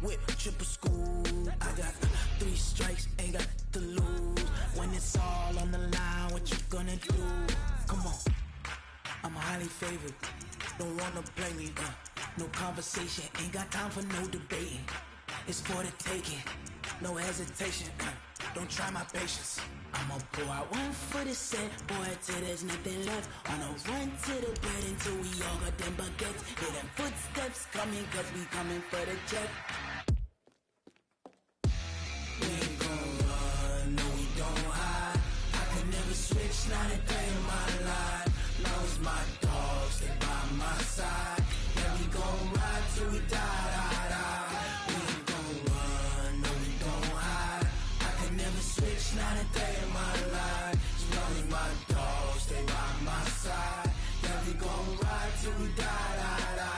Whip, triple school. I got 3 strikes, ain't got to lose. When it's all on the line, what you gonna do? Come on, I'm highly favored. Don't wanna play me, no conversation, ain't got time for no debating. It's for the taking, no hesitation. Don't try my patience. I'ma pour out one for the set, boy, till there's nothing left. On a run to the bed until we all got them baguettes. Hear them footsteps coming, cause we coming for the jet. We ain't gon' run, no we don't hide. I could never switch, not a day in my life. Long as my dogs stay by my side. Yeah, we gon' ride till we die, die, die. We ain't gon' run, no we don't hide. I could never switch, not a day in my life. As long as my dogs stay by my side. Yeah, we gon' ride till we die, die, die.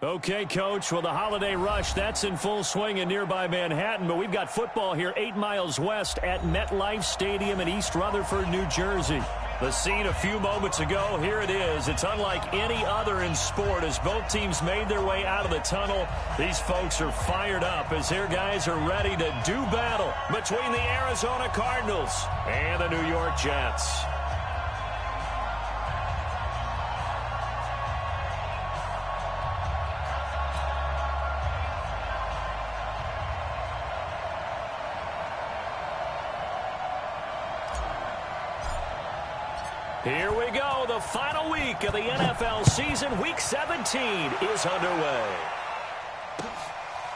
Okay, Coach, well, the holiday rush, that's in full swing in nearby Manhattan, but we've got football here 8 miles west at MetLife Stadium in East Rutherford, New Jersey. The scene a few moments ago, here it is. It's unlike any other in sport as both teams made their way out of the tunnel. These folks are fired up as their guys are ready to do battle between the Arizona Cardinals and the New York Jets. Here we go. The final week of the NFL season. Week 17 is underway.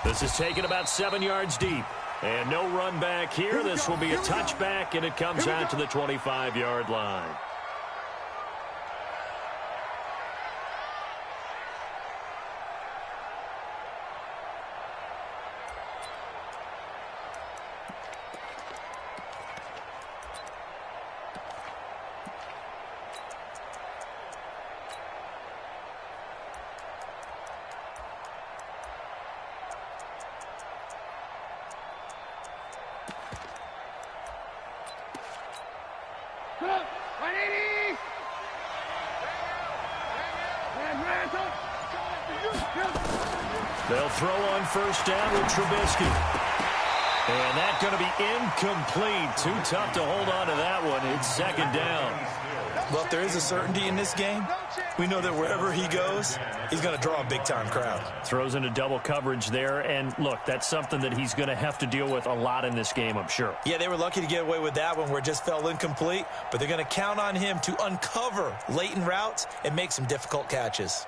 This is taken about 7 yards deep. And no run back here. This will be a touchback, and it comes out to the 25-yard line. They'll throw on first down with Trubisky. And that's going to be incomplete. Too tough to hold on to that one. It's second down. Well, if there is a certainty in this game, we know that wherever he goes, he's going to draw a big-time crowd. Throws into double coverage there. And, look, that's something that he's going to have to deal with a lot in this game, I'm sure. Yeah, they were lucky to get away with that one where it just fell incomplete. But they're going to count on him to uncover latent routes and make some difficult catches.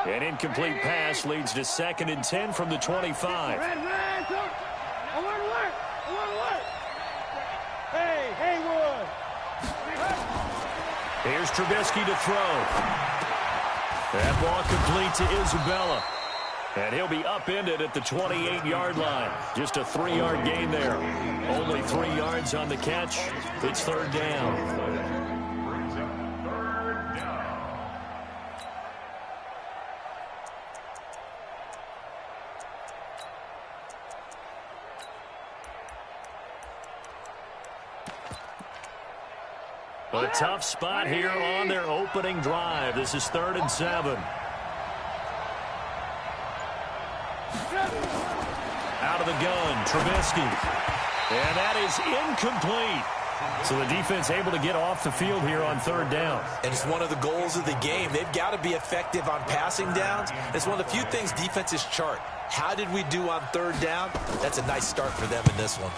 An incomplete pass leads to 2nd and 10 from the 25. Here's Trubisky to throw. That ball complete to Isabella. And he'll be upended at the 28-yard line. Just a 3-yard gain there. Only 3 yards on the catch. It's third down. A tough spot here on their opening drive. This is 3rd and 7. Out of the gun, Trubisky. And that is incomplete. So the defense able to get off the field here on 3rd down. And it's one of the goals of the game. They've got to be effective on passing downs. It's one of the few things defenses chart. How did we do on 3rd down? That's a nice start for them in this one.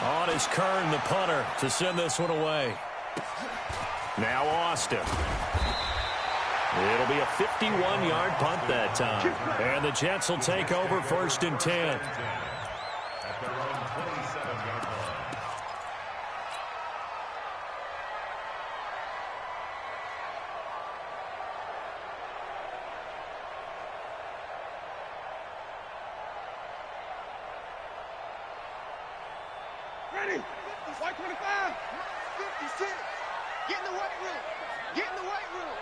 On is Kern, the punter, to send this one away. Now Austin. It'll be a 51-yard punt that time. And the Jets will take over 1st and 10. Ready? 125. 56. Get in the weight room. Get in the weight room.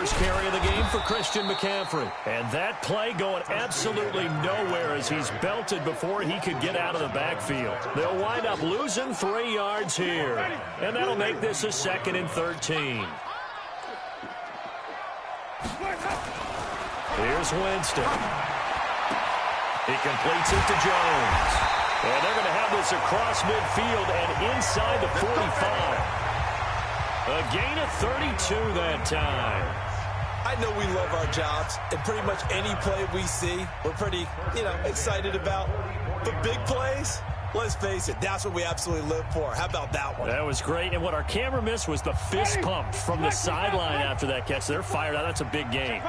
first carry of the game for Christian McCaffrey. And that play going absolutely nowhere as he's belted before he could get out of the backfield. They'll wind up losing 3 yards here. And that'll make this a 2nd and 13. Here's Winston. He completes it to Jones. And they're going to have this across midfield and inside the 45. A gain of 32 that time. I know we love our jobs, and pretty much any play we see, we're pretty, excited about. But big plays, let's face it, that's what we absolutely live for. How about that one? That was great, and what our camera missed was the fist pump from the sideline after that catch. They're fired out. That's a big gain.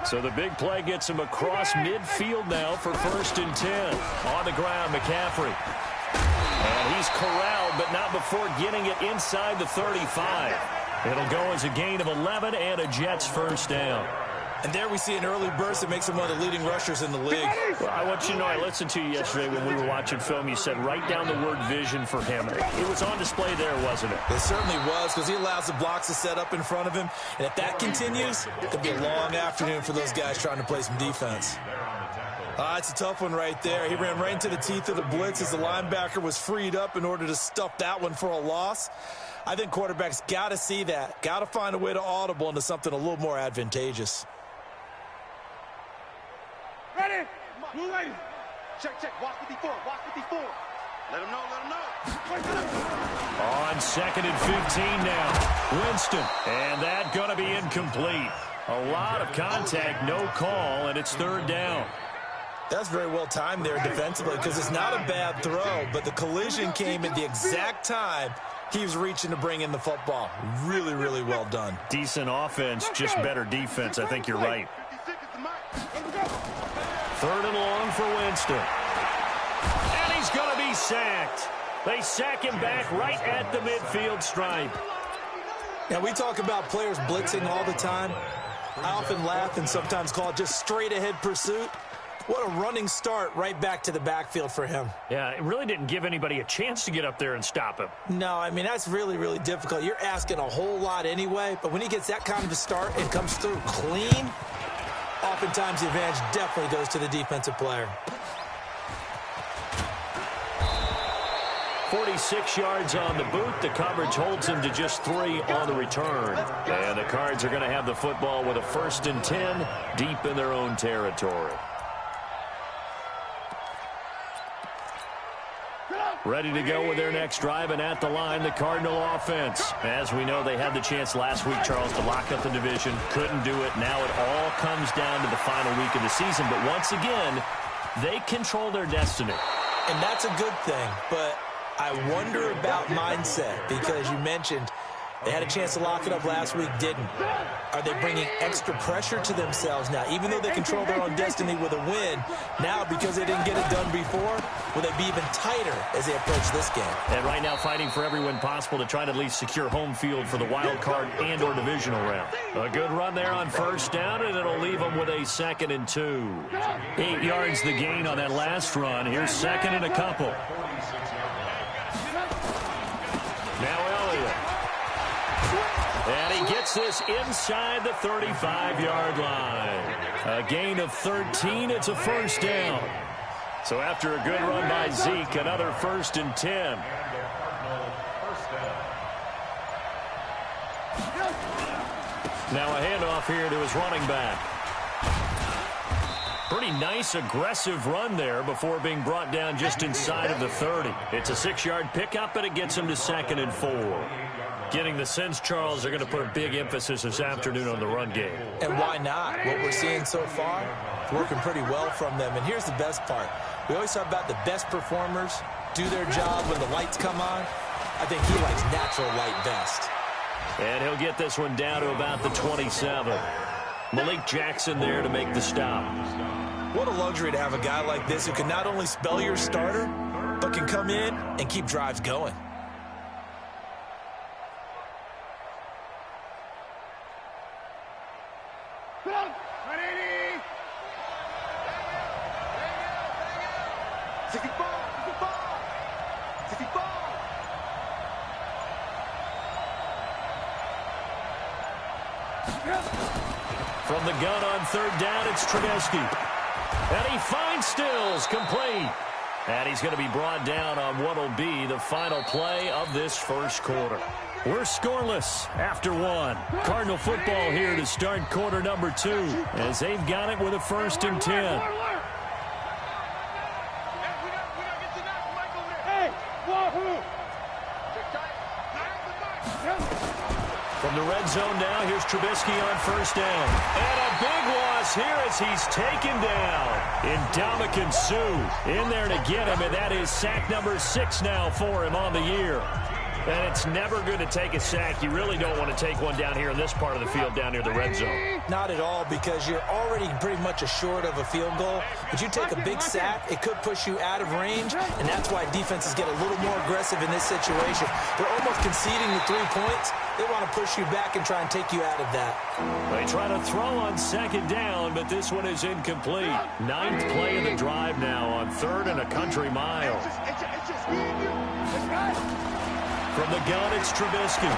So the big play gets him across midfield now for 1st and 10. On the ground, McCaffrey. And he's corralled, but not before getting it inside the 35. It'll go as a gain of 11 and a Jets first down. And there we see an early burst that makes him one of the leading rushers in the league. Well, I want you to know, I listened to you yesterday when we were watching film. You said write down the word vision for him. It was on display there, wasn't it? It certainly was, because he allows the blocks to set up in front of him. And if that continues, it could be a long afternoon for those guys trying to play some defense. It's a tough one right there. He ran right into the teeth of the blitz as the linebacker was freed up in order to stuff that one for a loss. I think quarterbacks got to see that. Got to find a way to audible into something a little more advantageous. Ready? Blue lady. Check. Watch 54. Watch 54. Let him know. On 2nd and 15 now. Winston. And that going to be incomplete. A lot of contact, no call, and it's 3rd down. That's very well timed there defensively, because it's not a bad throw, but the collision came at the exact time he was reaching to bring in the football. Really, really well done. Decent offense, just better defense. I think you're right. 3rd and long for Winston. And he's going to be sacked. They sack him back right at the midfield stripe. Now, we talk about players blitzing all the time. I often laugh and sometimes call it just straight-ahead pursuit. What a running start right back to the backfield for him. Yeah, it really didn't give anybody a chance to get up there and stop him. No, I mean, that's really, really difficult. You're asking a whole lot anyway, but when he gets that kind of a start and comes through clean, oftentimes the advantage definitely goes to the defensive player. 46 yards on the boot. The coverage holds him to just 3 on the return. And the Cards are going to have the football with a 1st and 10 deep in their own territory. Ready to go with their next drive, and at the line, the Cardinal offense. As we know, they had the chance last week, Charles, to lock up the division. Couldn't do it. Now it all comes down to the final week of the season. But once again, they control their destiny. And that's a good thing, but I wonder about mindset, because you mentioned they had a chance to lock it up last week, didn't. Are they bringing extra pressure to themselves now? Even though they control their own destiny with a win, now because they didn't get it done before, will they be even tighter as they approach this game? And right now fighting for every win possible to try to at least secure home field for the wild card and or divisional round. A good run there on 1st down, and it'll leave them with a 2nd and 2. 8 yards the gain on that last run. Here's 2nd and a couple. Now Elliott. And he gets this inside the 35-yard line. A gain of 13. It's a 1st down. So after a good run by Zeke, another 1st and 10. Now a handoff here to his running back. Pretty nice, aggressive run there before being brought down just inside of the 30. It's a 6-yard pickup, and it gets him to 2nd and 4. Getting the sense, Charles, they're going to put a big emphasis this afternoon on the run game. And why not? What we're seeing so far, it's working pretty well from them. And here's the best part. We always talk about the best performers do their job when the lights come on. I think he likes natural light best. And he'll get this one down to about the 27. Malik Jackson there to make the stop. What a luxury to have a guy like this who can not only spell your starter, but can come in and keep drives going. From the gun on third down, it's Trubisky. And he finds Stills, complete. And he's going to be brought down on what will be the final play of this first quarter. We're scoreless after one. Cardinal football here to start quarter number 2 as they've got it with a 1st and 10. From the red zone now, here's Trubisky on 1st down. And a big loss here as he's taken down. Ndamukong Suh in there to get him, and that is sack number 6 now for him on the year. And it's never good to take a sack. You really don't want to take one down here in this part of the field down near the red zone. Not at all, because you're already pretty much assured of a field goal. But you take a big sack, it could push you out of range, and that's why defenses get a little more aggressive in this situation. They're almost conceding the 3 points. They want to push you back and try and take you out of that. They try to throw on 2nd down, but this one is incomplete. 9th play of the drive now on 3rd and a country mile. From the gun, it's Trubisky.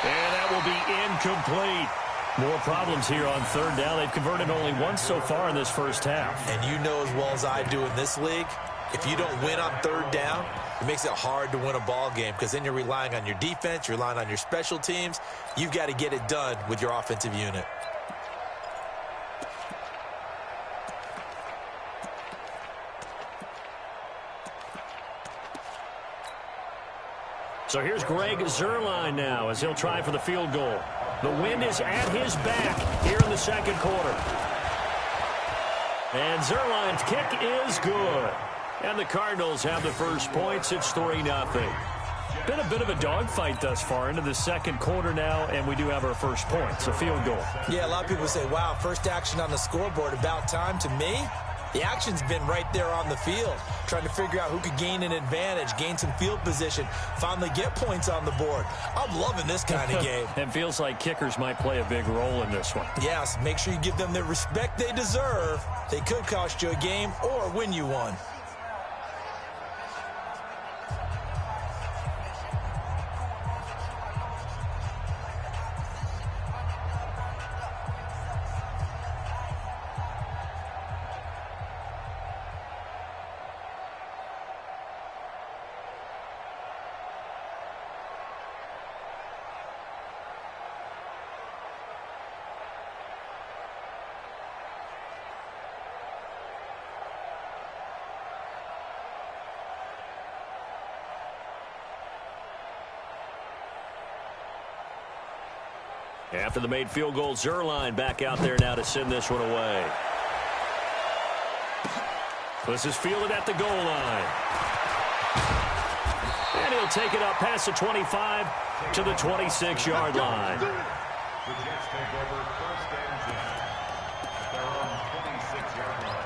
And that will be incomplete. More problems here on 3rd down. They've converted only once so far in this first half. And you know as well as I do in this league, if you don't win on 3rd down, it makes it hard to win a ball game because then you're relying on your defense, you're relying on your special teams. You've got to get it done with your offensive unit. So here's Greg Zuerlein now as he'll try for the field goal. The wind is at his back here in the 2nd quarter. And Zuerlein's kick is good. And the Cardinals have the first points. It's 3-0. Been a bit of a dogfight thus far into the 2nd quarter now, and we do have our first points, a field goal. Yeah, a lot of people say, wow, first action on the scoreboard, about time. To me, the action's been right there on the field, trying to figure out who could gain an advantage, gain some field position, finally get points on the board. I'm loving this kind of game. It feels like kickers might play a big role in this one. Yes, make sure you give them the respect they deserve. They could cost you a game or win you one. After the made field goal, Zuerlein back out there now to send this one away. This is fielded at the goal line. And he'll take it up past the 25 to the 26-yard line. The Jets take over 1st and 10 at their own 26-yard line.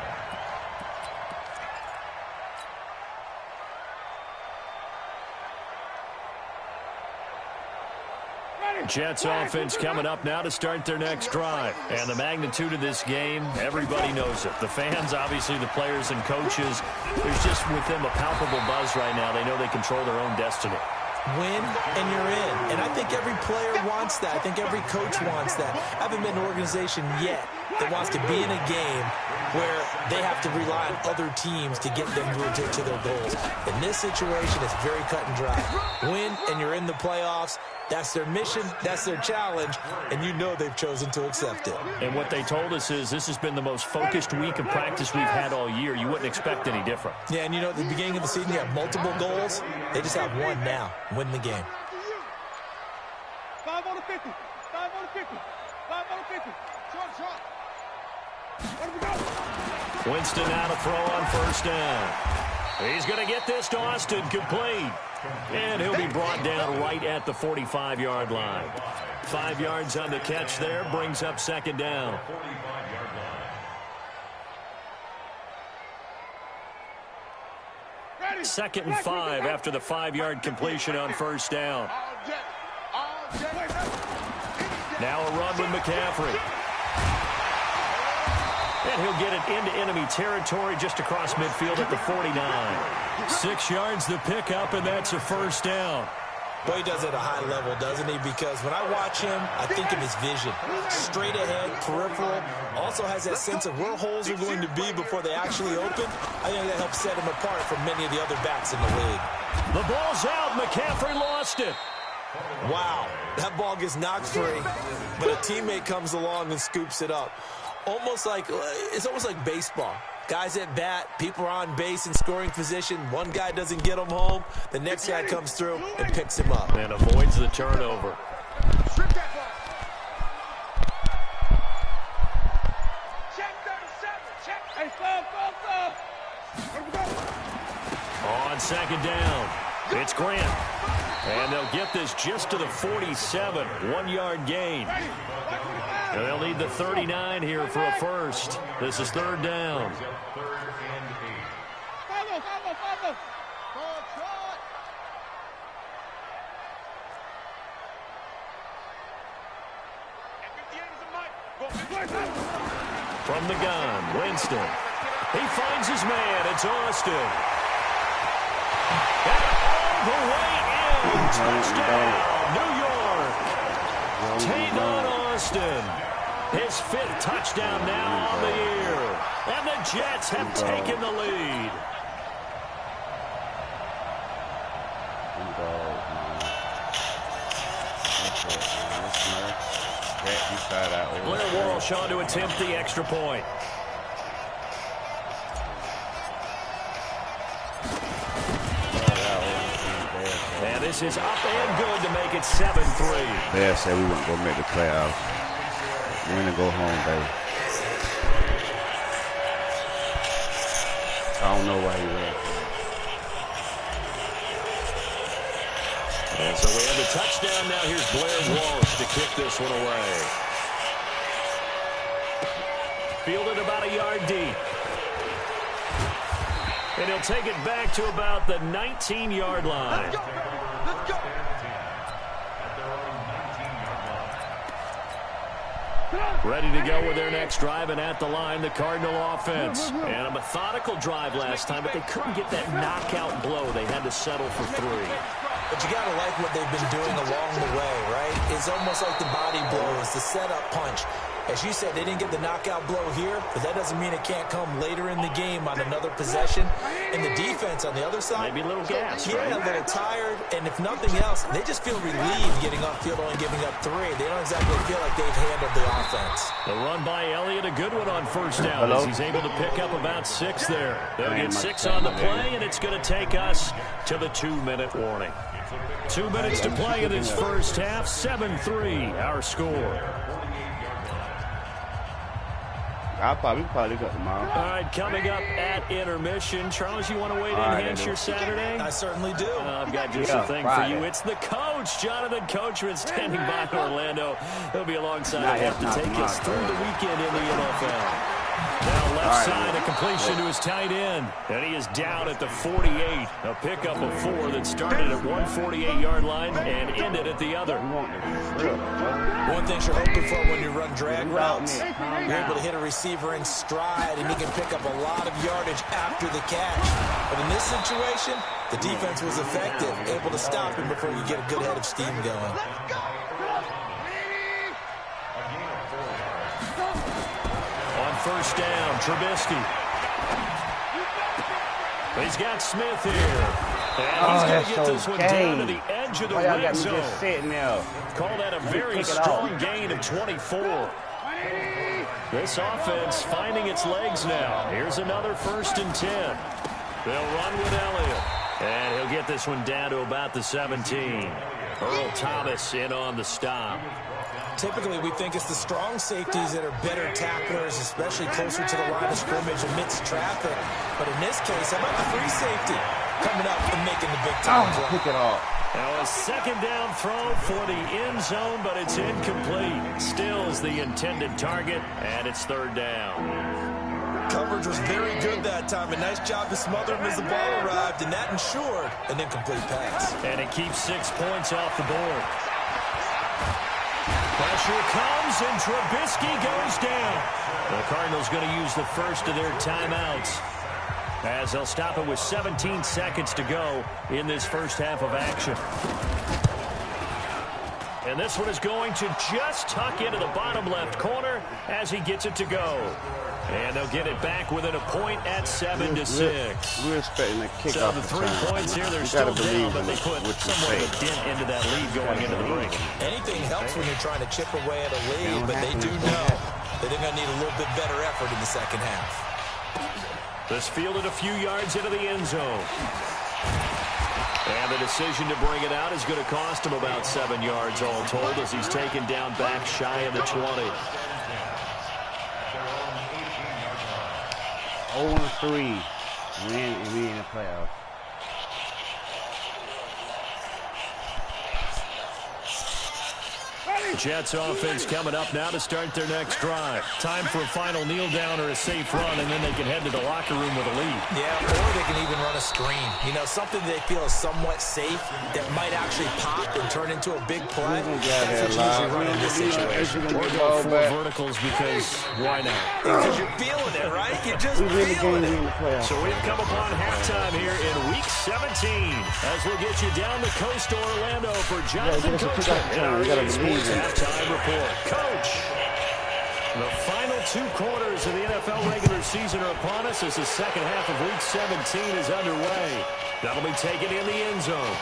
Jets offense coming up now to start their next drive. And the magnitude of this game, everybody knows it. The fans, obviously the players and coaches, there's just with them a palpable buzz right now. They know they control their own destiny. Win and you're in. And I think every player wants that. I think every coach wants that. I haven't been in an organization yet that wants to be in a game where they have to rely on other teams to get them to their goals. In this situation, it's very cut and dry. Win and you're in the playoffs. That's their mission, that's their challenge, and you know they've chosen to accept it. And what they told us is this has been the most focused week of practice we've had all year. You wouldn't expect any different. Yeah, and you know, at the beginning of the season, you have multiple goals. They just have one now, win the game. 5 on the 50, 5 on the 50, 5 on the 50. Short. Let him go. Winston now to throw on 1st down. He's going to get this to Austin, complete. And he'll be brought down right at the 45-yard line. 5 yards on the catch there, brings up 2nd down. 2nd and 5 after the 5-yard completion on 1st down. Now a run with McCaffrey. And he'll get it into enemy territory just across midfield at the 49. 6 yards the pickup, and that's a 1st down. Boy, he does it at a high level, doesn't he? Because when I watch him, I think of his vision. Straight ahead, peripheral. Also has that sense of where holes are going to be before they actually open. I think that helps set him apart from many of the other backs in the league. The ball's out. McCaffrey lost it. Wow, that ball gets knocked free, but a teammate comes along and scoops it up. It's almost like baseball. Guys at bat, people are on base in scoring position. One guy doesn't get him home. The next guy comes through and picks him up. And avoids the turnover. Strip that ball. Check 37. Check. Hey, stop. On second down, it's Grant. And they'll get this just to the 47. 1-yard gain. And they'll need the 39 here for a first. This is third down. From the gun, Winston. He finds his man. It's Austin. And all the way in. Touchdown, New York. Tavon Austin. His 5th touchdown now on the year. And the Jets have taken the lead. Blair Walsh on to attempt the extra point. And this is up and good to make it 7-3. They said we wouldn't go make the playoffs. Win and go home, baby. I don't know why he went. And so we have the touchdown now. Here's Blair Walsh to kick this one away. Fielded about a yard deep. And he'll take it back to about the 19-yard line. Let's go. Ready to go with their next drive, and at the line, the Cardinal offense. And a methodical drive last time, but they couldn't get that knockout blow. They had to settle for 3. But you got to like what they've been doing along the way, right? It's almost like the body blows, the setup punch. As you said, they didn't get the knockout blow here, but that doesn't mean it can't come later in the game on another possession. And the defense on the other side, maybe a little gas, yeah, right? a little tired. And if nothing else, they just feel relieved getting upfield, only giving up 3. They don't exactly feel like they've handled the offense. The run by Elliott, a good one on first down as he's able to pick up about 6 there. They'll get 6 on the play, and it's going to take us to the 2-minute warning. 2 minutes to play in this first half. 7-3, our score. We probably got tomorrow. All right, coming up at intermission. Charles, you want to weigh in and enhance your Saturday? I certainly do. I've got just a thing for you. It's the coach, Jonathan Coachman, standing by Orlando. He'll be alongside him to take us through the weekend in the NFL. Now left side, a completion to his tight end. And he is down at the 48. A pickup of 4 that started at 148-yard line and ended at the other. One thing you're hoping for when you run drag routes, you're able to hit a receiver in stride, and he can pick up a lot of yardage after the catch. But in this situation, the defense was effective, able to stop him before you get a good head of steam going. On first down, Trubisky. He's got Smith here. And he's going to get this one down to the edge of the red zone. Call that a very strong gain of 24. This offense finding its legs now. Here's another 1st and 10. They'll run with Elliott. And he'll get this one down to about the 17. Earl Thomas in on the stop. Typically, we think it's the strong safeties that are better tacklers, especially closer to the line of scrimmage amidst traffic. But in this case, how about the free safety coming up and making the big time play? Pick it off. Now a second down throw for the end zone, but it's incomplete. Stills the intended target, and it's 3rd down. Coverage was very good that time. A nice job to smother him as the ball arrived, and that ensured an incomplete pass. And it keeps 6 points off the board. Pressure comes, and Trubisky goes down. The Cardinals going to use the first of their timeouts as they'll stop it with 17 seconds to go in this first half of action. And this one is going to just tuck into the bottom left corner as he gets it to go. And they'll get it back within a point at 7-6. We're expecting a kick So off the 3 return. points here, they're You still gotta believe down, but in they put what you somewhat of say. a dent into that lead going into the break. Anything helps when you're trying to chip away at a lead, but they do know that they're going to need a little bit better effort in the second half. This fielded a few yards into the end zone. And the decision to bring it out is going to cost him about 7 yards all told as he's taken down back shy of the 20. 0-3. We in the playoffs. Jets offense coming up now to start their next drive. Time for a final kneel down or a safe run, and then they can head to the locker room with a lead. Yeah, or they can even run a screen. You know, something they feel is somewhat safe that might actually pop and turn into a big play. That's what you usually run in this situation. Or go 4 verticals because why not? Because you're feeling it, right? You're just feeling it. So we've come upon halftime here in Week 17 as we'll get you down the coast to Orlando for Jonathan Coachman in our EA Sports Halftime Report. Coach, the final 2 quarters of the NFL regular season are upon us as the second half of Week 17 is underway. That'll be taken in the end zone.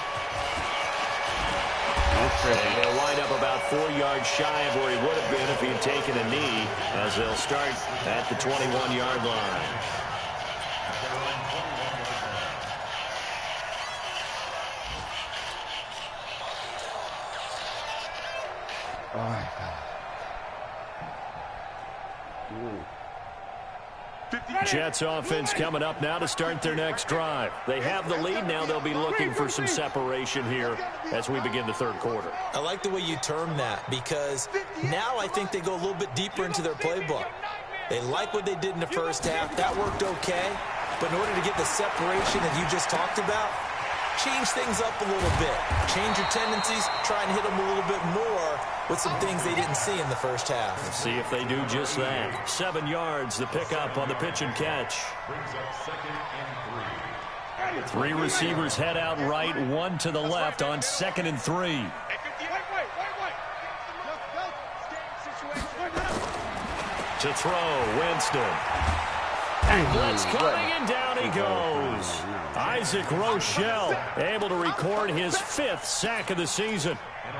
And he'll wind up about 4 yards shy of where he would have been if he had taken a knee as they'll start at the 21-yard line. Jets offense coming up now to start their next drive. They have the lead. Now they'll be looking for some separation here as we begin the third quarter. I like the way you term that because now I think they go a little bit deeper into their playbook. They like what they did in the first half. That worked okay. But in order to get the separation that you just talked about, change things up a little bit. Change your tendencies. Try and hit them a little bit more with some things they didn't see in the first half. Let's see if they do just that. 7 yards, the pickup on the pitch and catch. 3 receivers head out right, 1 to the left on 2nd and 3. To throw, Winston. Blitz coming, and down he goes. Isaac Rochelle able to record his 5th sack of the season.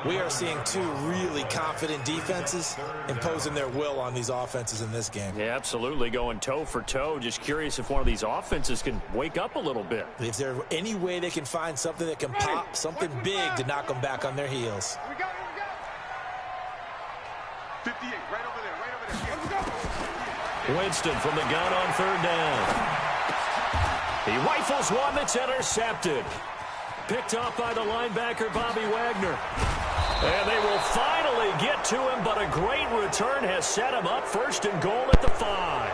We are seeing 2 really confident defenses imposing their will on these offenses in this game. Yeah, absolutely, going toe for toe. Just curious if one of these offenses can wake up a little bit. If there's any way they can find something that can pop, something big to knock them back on their heels. 58, right over there, Let's go. Winston from the gun on 3rd down. He rifles one that's intercepted. Picked off by the linebacker, Bobby Wagner. And they will finally get to him, but a great return has set him up 1st and goal at the 5.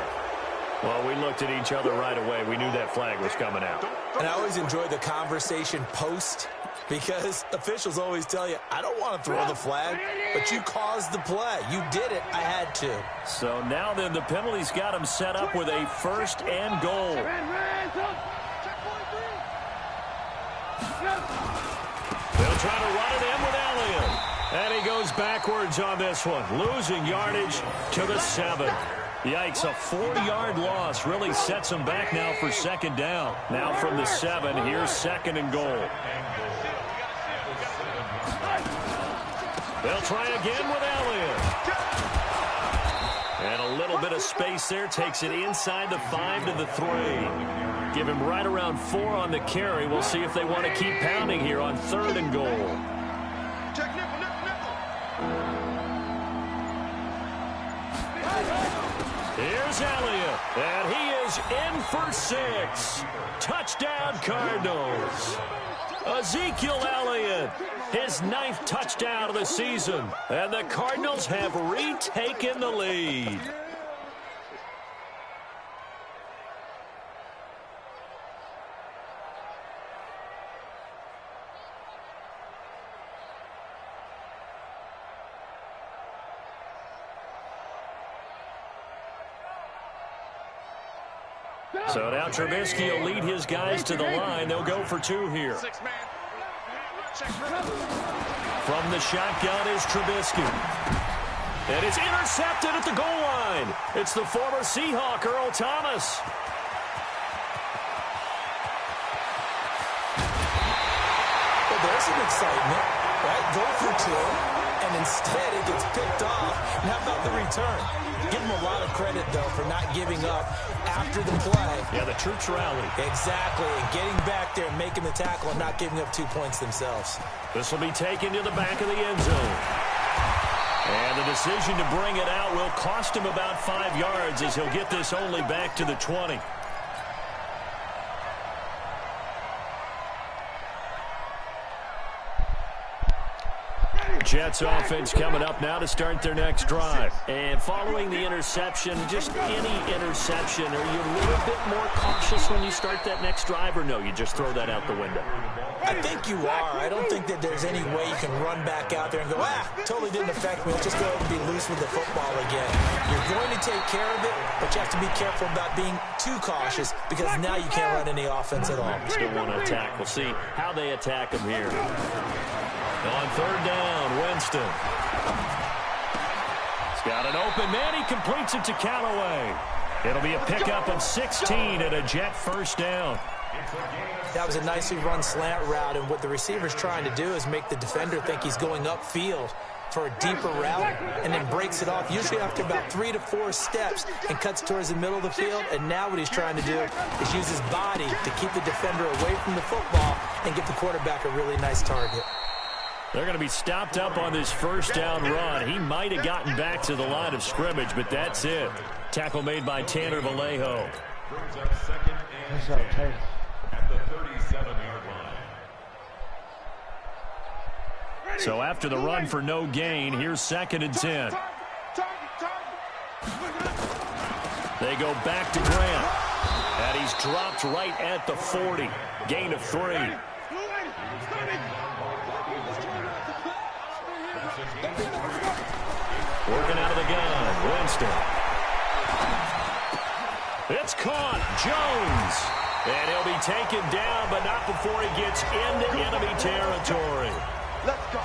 Well, we looked at each other right away. We knew that flag was coming out. And I always enjoy the conversation post because officials always tell you, I don't want to throw the flag, but you caused the play. You did it. I had to. So now then the penalty's got him set up with a 1st and goal. They'll try to run it in with Elliott. And he goes backwards on this one, losing yardage to the 7. Yikes, a 4-yard loss really sets him back now for 2nd down. Now from the 7, here's 2nd and goal. They'll try again with Elliott. And a little bit of space there, takes it inside the 5 to the 3. Give him right around 4 on the carry. We'll see if they want to keep pounding here on 3rd and goal. Check nipple. Here's Elliott, and he is in for 6. Touchdown, Cardinals. Ezekiel Elliott, his 9th touchdown of the season, and the Cardinals have retaken the lead. So now Trubisky will lead his guys to the line. They'll go for 2 here. 6 man. Check. From the shotgun is Trubisky. And it's intercepted at the goal line. It's the former Seahawk, Earl Thomas. Well, there's some excitement, right? Go for two, and instead it gets picked off. And how about the return? Give him a lot of credit, though, for not giving up after the play. Yeah, the troops rallied. Exactly, and getting back there and making the tackle and not giving up 2 points themselves. This will be taken to the back of the end zone. And the decision to bring it out will cost him about 5 yards as he'll get this only back to the 20. Jets offense coming up now to start their next drive. And following the interception, just any interception, are you a little bit more cautious when you start that next drive, or no, you just throw that out the window? I think you are. I don't think that there's any way you can run back out there and go, totally didn't affect me. Let's just go ahead and be loose with the football again. You're going to take care of it, but you have to be careful about being too cautious because now you can't run any offense at all. Still want to attack. We'll see how they attack him here. On third down, Winston. He's got an open man. He completes it to Callaway. It'll be a pickup of 16 and a Jet first down. That was a nicely run slant route, and what the receiver's trying to do is make the defender think he's going upfield for a deeper route and then breaks it off, usually after about 3 to 4 steps, and cuts towards the middle of the field. And now what he's trying to do is use his body to keep the defender away from the football and give the quarterback a really nice target. They're going to be stopped up on this first down run. He might have gotten back to the line of scrimmage, but that's it. Tackle made by Tanner Vallejo. Brings up second and 10 at the 37-yard line. So after the run for no gain, here's second and 10. They go back to Grant. And he's dropped right at the 40. Gain of 3. Working out of the gun, Winston. It's caught, Jones. And he'll be taken down, but not before he gets into enemy territory. Let's go.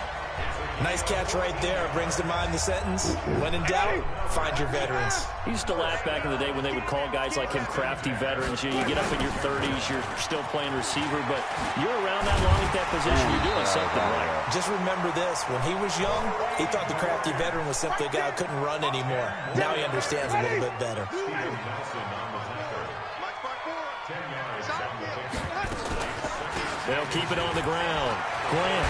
Nice catch right there. Brings to mind the sentence, when in doubt, find your veterans. He used to laugh back in the day when they would call guys like him crafty veterans. You get up in your 30s, you're still playing receiver, but you're around that long at that position, you're doing something right. Just remember this, when he was young, he thought the crafty veteran was simply a guy who couldn't run anymore. Now he understands a little bit better. They'll keep it on the ground. Grant.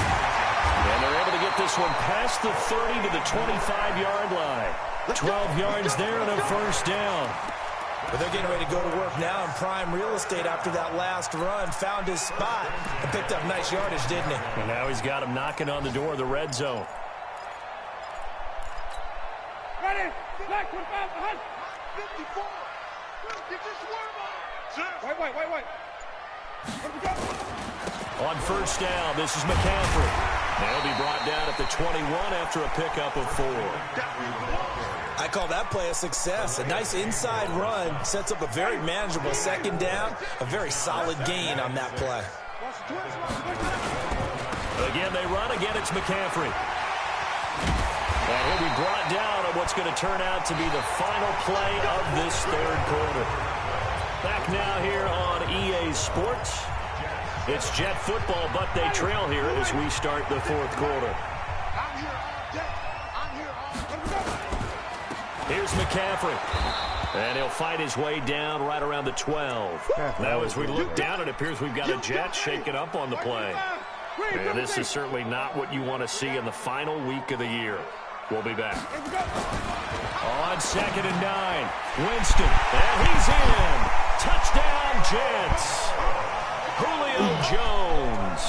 And they're able to get this one past the 30 to the 25-yard line. 12 yards there and a first down. But they're getting ready to go to work now in prime real estate after that last run. Found his spot and picked up nice yardage, didn't he? And now he's got him knocking on the door of the red zone. Ready? Black, what about the hunt? 54. Get your swerve on. Wait. On first down, this is McCaffrey. They'll be brought down at the 21 after a pickup of 4. I call that play a success. A nice inside run sets up a very manageable second down. A very solid gain on that play. Again, they run. Again, it's McCaffrey. And he'll be brought down on what's going to turn out to be the final play of this third quarter. Back now here on EA Sports. It's Jet football, but they trail here as we start the fourth quarter. Here's McCaffrey. And he'll fight his way down right around the 12. Now as we look down, it appears we've got a Jet shaking up on the play. And this is certainly not what you want to see in the final week of the year. We'll be back. On second and 9, Winston. And he's in. Touchdown, Jets. Julio Jones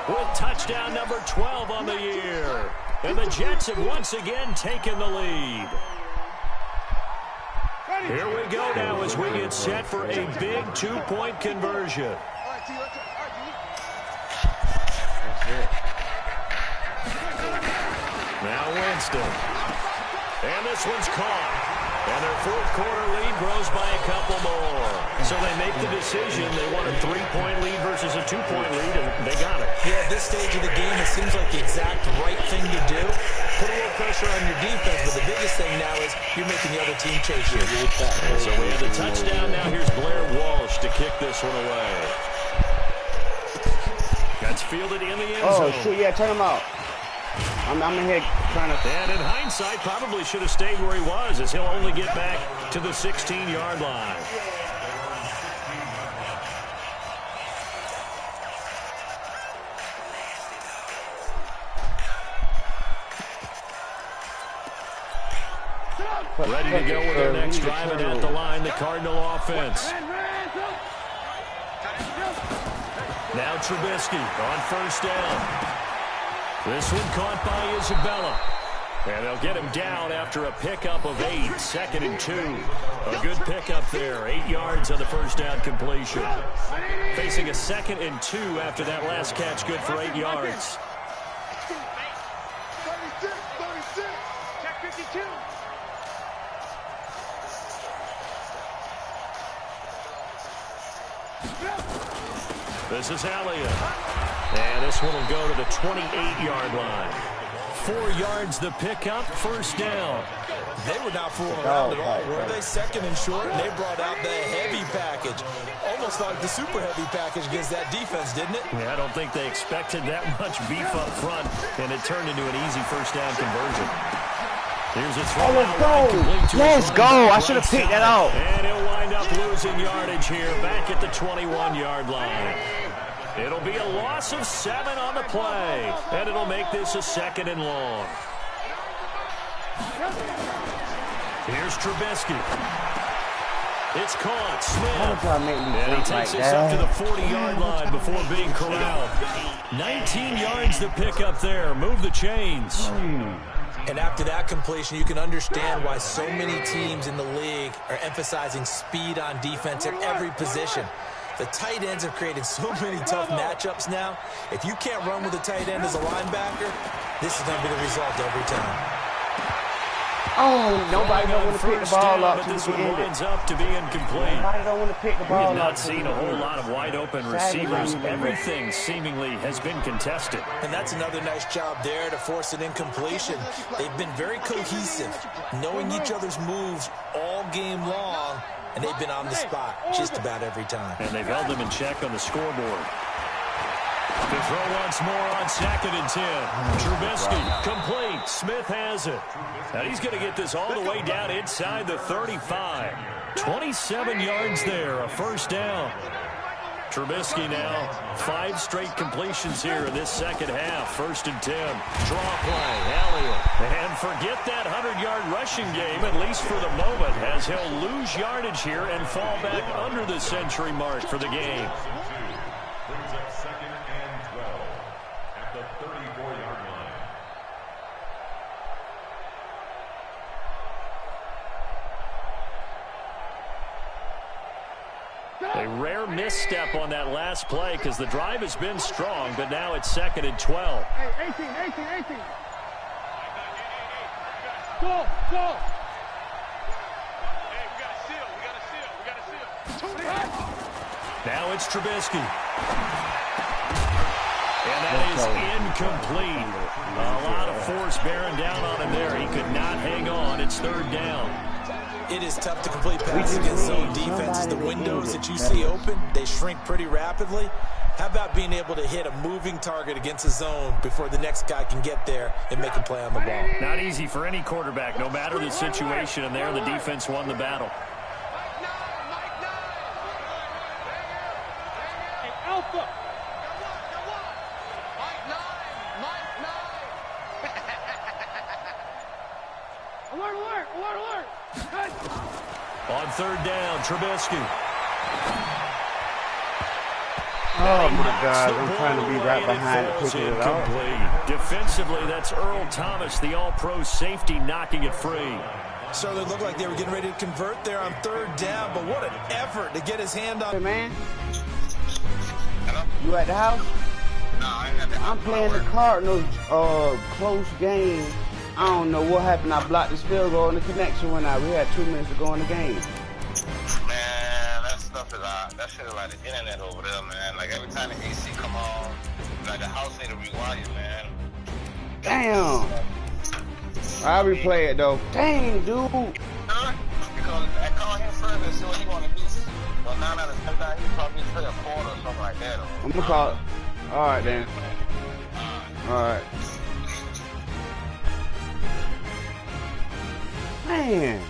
with touchdown number 12 on the year. And the Jets have once again taken the lead. Here we go now as we get set for a big 2-point conversion. Now Winston. And this one's caught. And their fourth quarter lead grows by a couple more. So they make the decision. They want a 3-point lead versus a 2-point lead, and they got it. Yeah, this stage of the game, it seems like the exact right thing to do. Put a little pressure on your defense, but the biggest thing now is you're making the other team chase you. So we have the touchdown. Now here's Blair Walsh to kick this one away. That's fielded in the end zone. Oh, shit, yeah, turn him out. I'm in here trying to... And in hindsight, probably should have stayed where he was, as he'll only get back to the 16-yard line. Ready to go with their next drive, and at the line, the Cardinal offense. Now Trubisky on first down. This one caught by Isabella. And they'll get him down after a pickup of 8, 2nd and 2. A good pickup there, 8 yards on the first down completion. Facing a 2nd and 2 after that last catch, good for 8 yards. 36, 36. Check 52. This is Elliott. And this one will go to the 28-yard line. 4 yards the pickup, first down. They were not fooling around at all, were they? 2nd and short, and they brought out the heavy package. Almost like the super heavy package against that defense, didn't it? Yeah, I don't think they expected that much beef up front, and it turned into an easy first down conversion. Here's a throw. Oh, let's go. Let's go. I should have picked that out. And he'll wind up losing yardage here, back at the 21-yard line. It'll be a loss of 7 on the play, and it'll make this a 2nd and long. Here's Trubisky. It's caught. Smith. And he takes this up to the 40-yard line before being corralled. 19 yards to pick up there. Move the chains. And after that completion, you can understand why so many teams in the league are emphasizing speed on defense at every position. The tight ends have created so many tough matchups now. If you can't run with a tight end as a linebacker, this is going to be the result every time. Oh, nobody don't want to pick the ball up. But this one winds up to be incomplete. Nobody don't want to pick the ball up. We have not seen a whole lot of wide open receivers. Everything seemingly has been contested. And that's another nice job there to force an incompletion. They've been very cohesive, knowing each other's moves all game long, and they've been on the spot just about every time. And they've held them in check on the scoreboard. To throw once more on 2nd and 10. Trubisky, complete. Smith has it. Now he's going to get this all the way down inside the 35. 27 yards there, a first down. Trubisky now, 5 straight completions here in this second half. 1st and 10. Draw play, Elliott. And forget that 100-yard rushing game, at least for the moment, as he'll lose yardage here and fall back under the century mark for the game. Brings up 2nd and 12 at the 34-yard line. A rare misstep on that last play because the drive has been strong, but now it's 2nd and 12. Hey, 18. Go. Hey, we got a seal. Now it's Trubisky. And that is incomplete. A lot of force bearing down on him there. He could not hang on. It's 3rd down. It is tough to complete passes against zone defenses. The windows that you see open, they shrink pretty rapidly. How about being able to hit a moving target against a zone before the next guy can get there and make a play on the ball? Not easy for any quarterback, no matter the situation, and there the defense won the battle. Hey, Alpha. Alert. On 3rd down, Trubisky. Oh, my God. I'm trying to be right behind it, picking it out. Defensively, that's Earl Thomas, the all-pro safety, knocking it free. So they looked like they were getting ready to convert there on 3rd down, but what an effort to get his hand on. Hey, man. Hello? You at the house? No, I ain't at the house. I'm playing the Cardinals close game. I don't know what happened. I blocked this field goal and the connection went out. We had 2 minutes to go in the game. Man, that stuff is that shit is like the internet over there, man. Like every time the AC come on, like the house ain't a rewire, man. Damn. I'll replay it though. Dang, dude. Huh? Because I called him first and see what he want to do. Well, 9 out of 10 times, he probably say a quarter or something like that. I'm gonna call it. All right, then. All right. Man.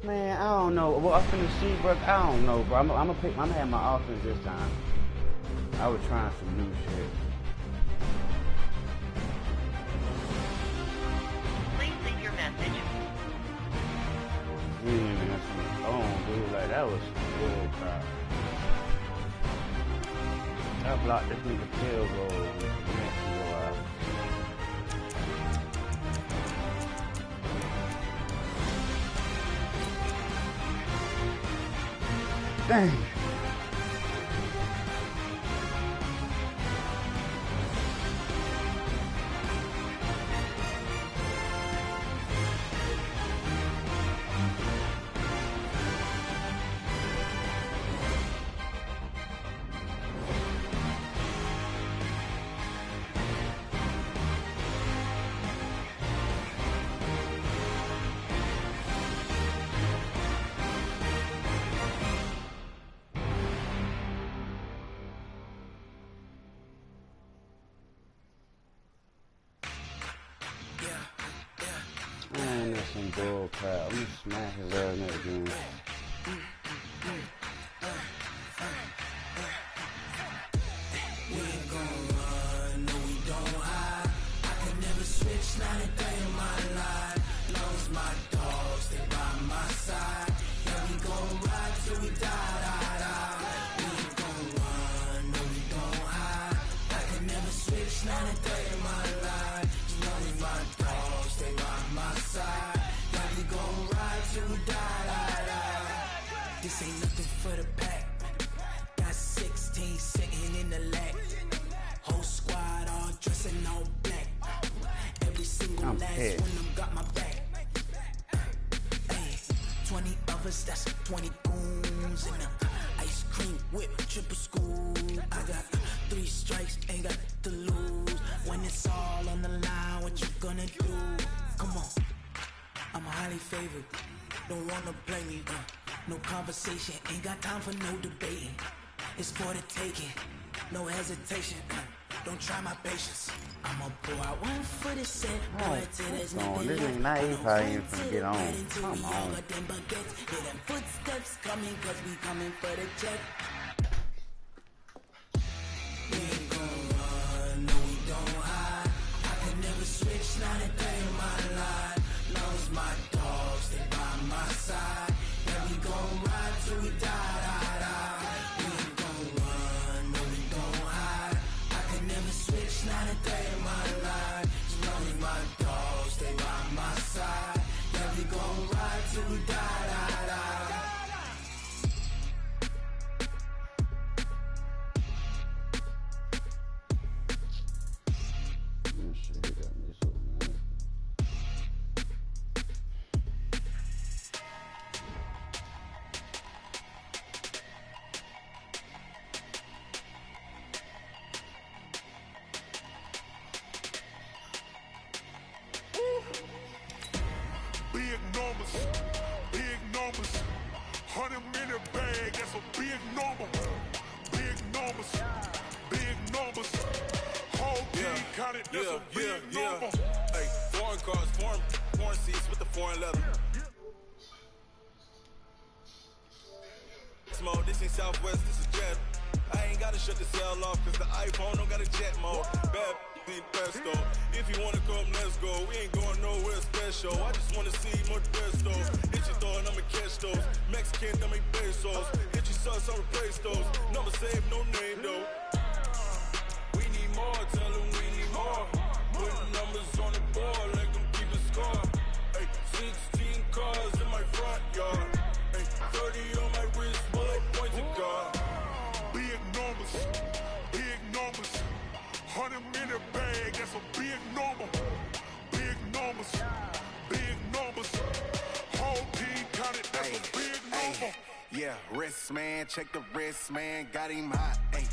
Man, I don't know. Well, I'm finna see, bro. I don't know, bro. I'm gonna have my offense this time. I was trying some new shit. Please leave your message. That's on the phone, dude. Like, that was bull crap. I blocked this nigga field goal. Dang. Man, that's some bull crap. I'm gonna smack his ass next game. We ain't gon' run, no we don't hide. I can never switch, not a day in my life. Long as my dogs stay by my side. Yeah, we gon' ride till we die. We ain't gon' run, no we don't hide. I can never switch, not a day in my life. Long as my dogs stay by my side. Yeah, we gon' ride till we die. This ain't nothing for the pack. Got 16 sitting in the lap. Whole squad all dressing all black. Every single last one of them got my back. Hey, 20 of us, that's 20 goons. And ice cream whip, triple school. I got 3 strikes, ain't got to lose. When it's all on the line, what you gonna do? Come on, I'm highly favored. Don't wanna play me, no conversation. Ain't got time for no debating. It's for the taking, no hesitation. Don't try my patience. I'ma pull out one foot and set. Boy, till there's nothing This left. ain't not even probably even finna get on. Come on. Hear them footsteps coming, cause we coming for the check. We ain't gon' run, no we don't hide. I can never switch, not a day in my life. Long as my dogs stay by my side. Yeah, we gon' ride till we die. We ain't gon' run, no we don't hide. I can never switch, not a day in my life. As long as my dogs stay by my side. Yeah, we gon' ride till we die. Big numbers, 100 minute bag, that's a big number. Big numbers, whole team counted, that's a big number. Hey, foreign cars, foreign seats with the foreign leather. Mode, this ain't Southwest, this is Jet. I ain't gotta shut the cell off, cause the iPhone don't got a jet mode. Bad need pesto. If you wanna come, let's go. We ain't going nowhere special. I just wanna see more pesto. Hit your throw and I'ma catch those. Mexican, I make pesos. Hit your sauce, I'll replace those. Number saved, no name though. We need more, tell them we need more. Putting numbers on the board, let them keep a score. Hey, 16 cars in my front yard. Hey, 30 on my wrist, bullet pointed guard. Big numbers, 100 minute bag, that's a big wrist, man. Check the wrist, man. Got him hot, ayy.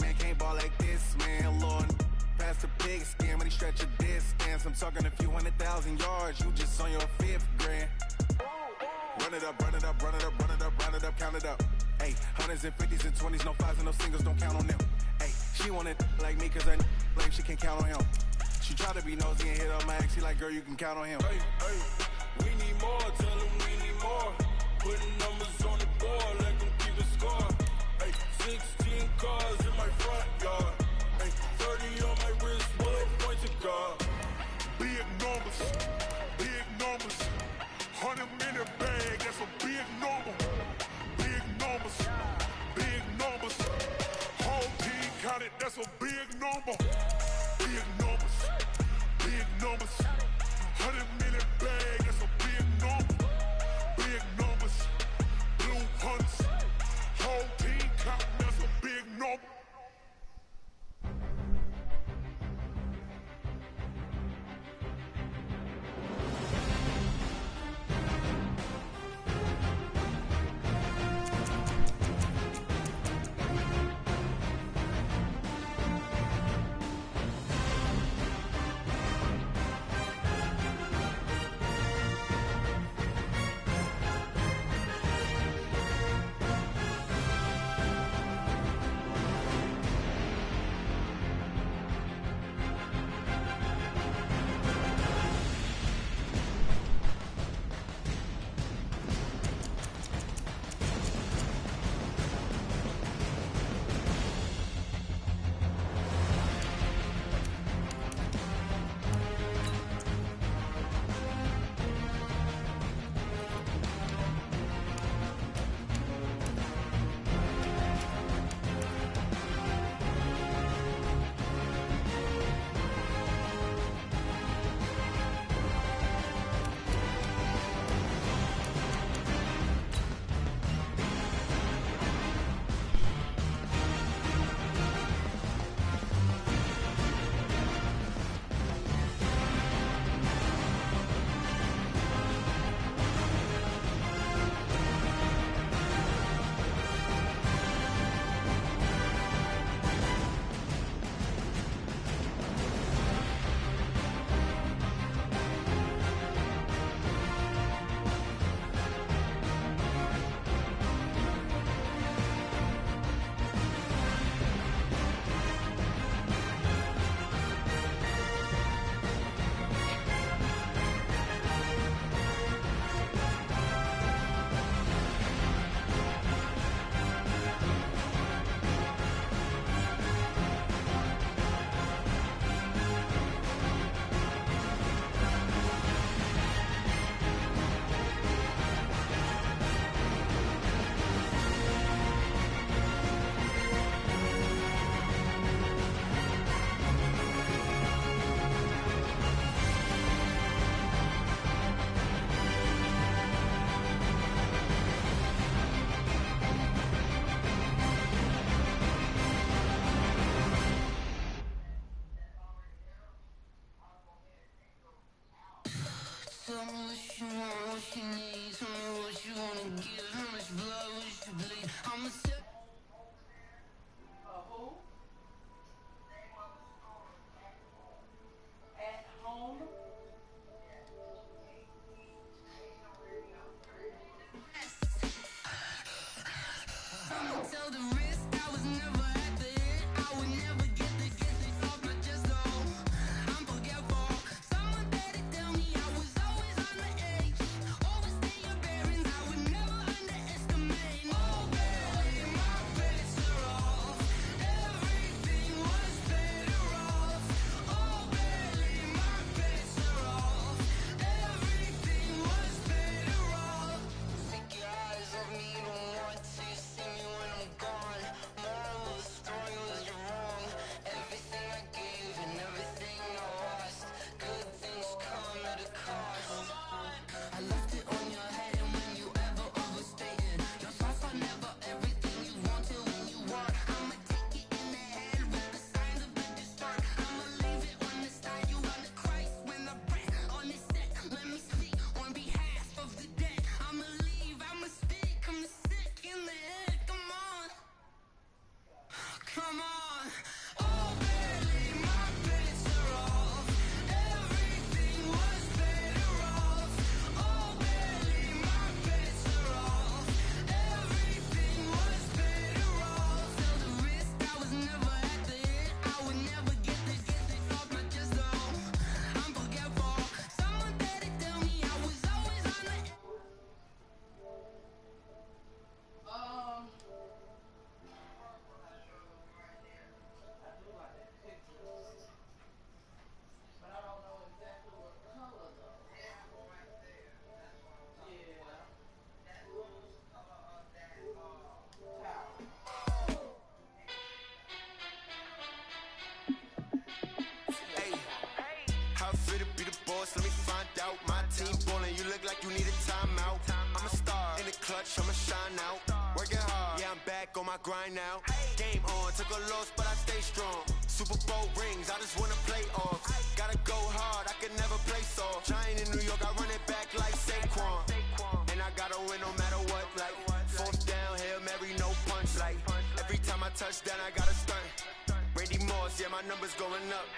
Man, can't ball like this, man. Lord, past the pig skin when he stretch a distance. I'm talking a few 100,000 yards. You just on your 5th grand. Run it up, run it up, run it up, run it up, run it up, count it up. Ayy, hundreds and 50s and 20s, no 5s and no singles, don't count on them. Ayy, she want it like me cause her lame, she can't count on him. She try to be nosy and hit up my ex, she like, girl, you can count on him. Hey, we need more, tell them we need more. Putting numbers on the board, let them keep the score. Hey, 16 cars in my front yard. Hey, 30 on my wrist, bullet points to God. Big numbers, big numbers. 100-minute bag, that's a big number. Big numbers, big numbers. Whole team counted, that's a big number. Big numbers, big numbers. 100-minute bag, that's a big number. Big numbers, blue hunts. Whole team counting, that's a big number. Tell me what you want, what you need. Tell me what you wanna give. How much blood would you bleed? I'm a sip. Who? At home? I'ma tell the risk I was never at the end. I would never get the gifts they off my chest though. I'm forgetful. Someone better tell me I was always on the edge. Overstay your bearings, I would never understand. How fit to be the boss? Let me find out. My team ballin', you look like you need a timeout. I'm a star in the clutch, I'ma shine out. Working hard, yeah, I'm back on my grind now. Game on, took a loss, but I stay strong. Super Bowl rings, I just wanna play off. Gotta go hard, I can never play soft. Giant in New York, I run it back like Saquon. And I gotta win no matter what, like fourth down, Hail Mary, no punch. Like every time I touch down, I gotta stunt. Randy Moss, yeah, my numbers going up.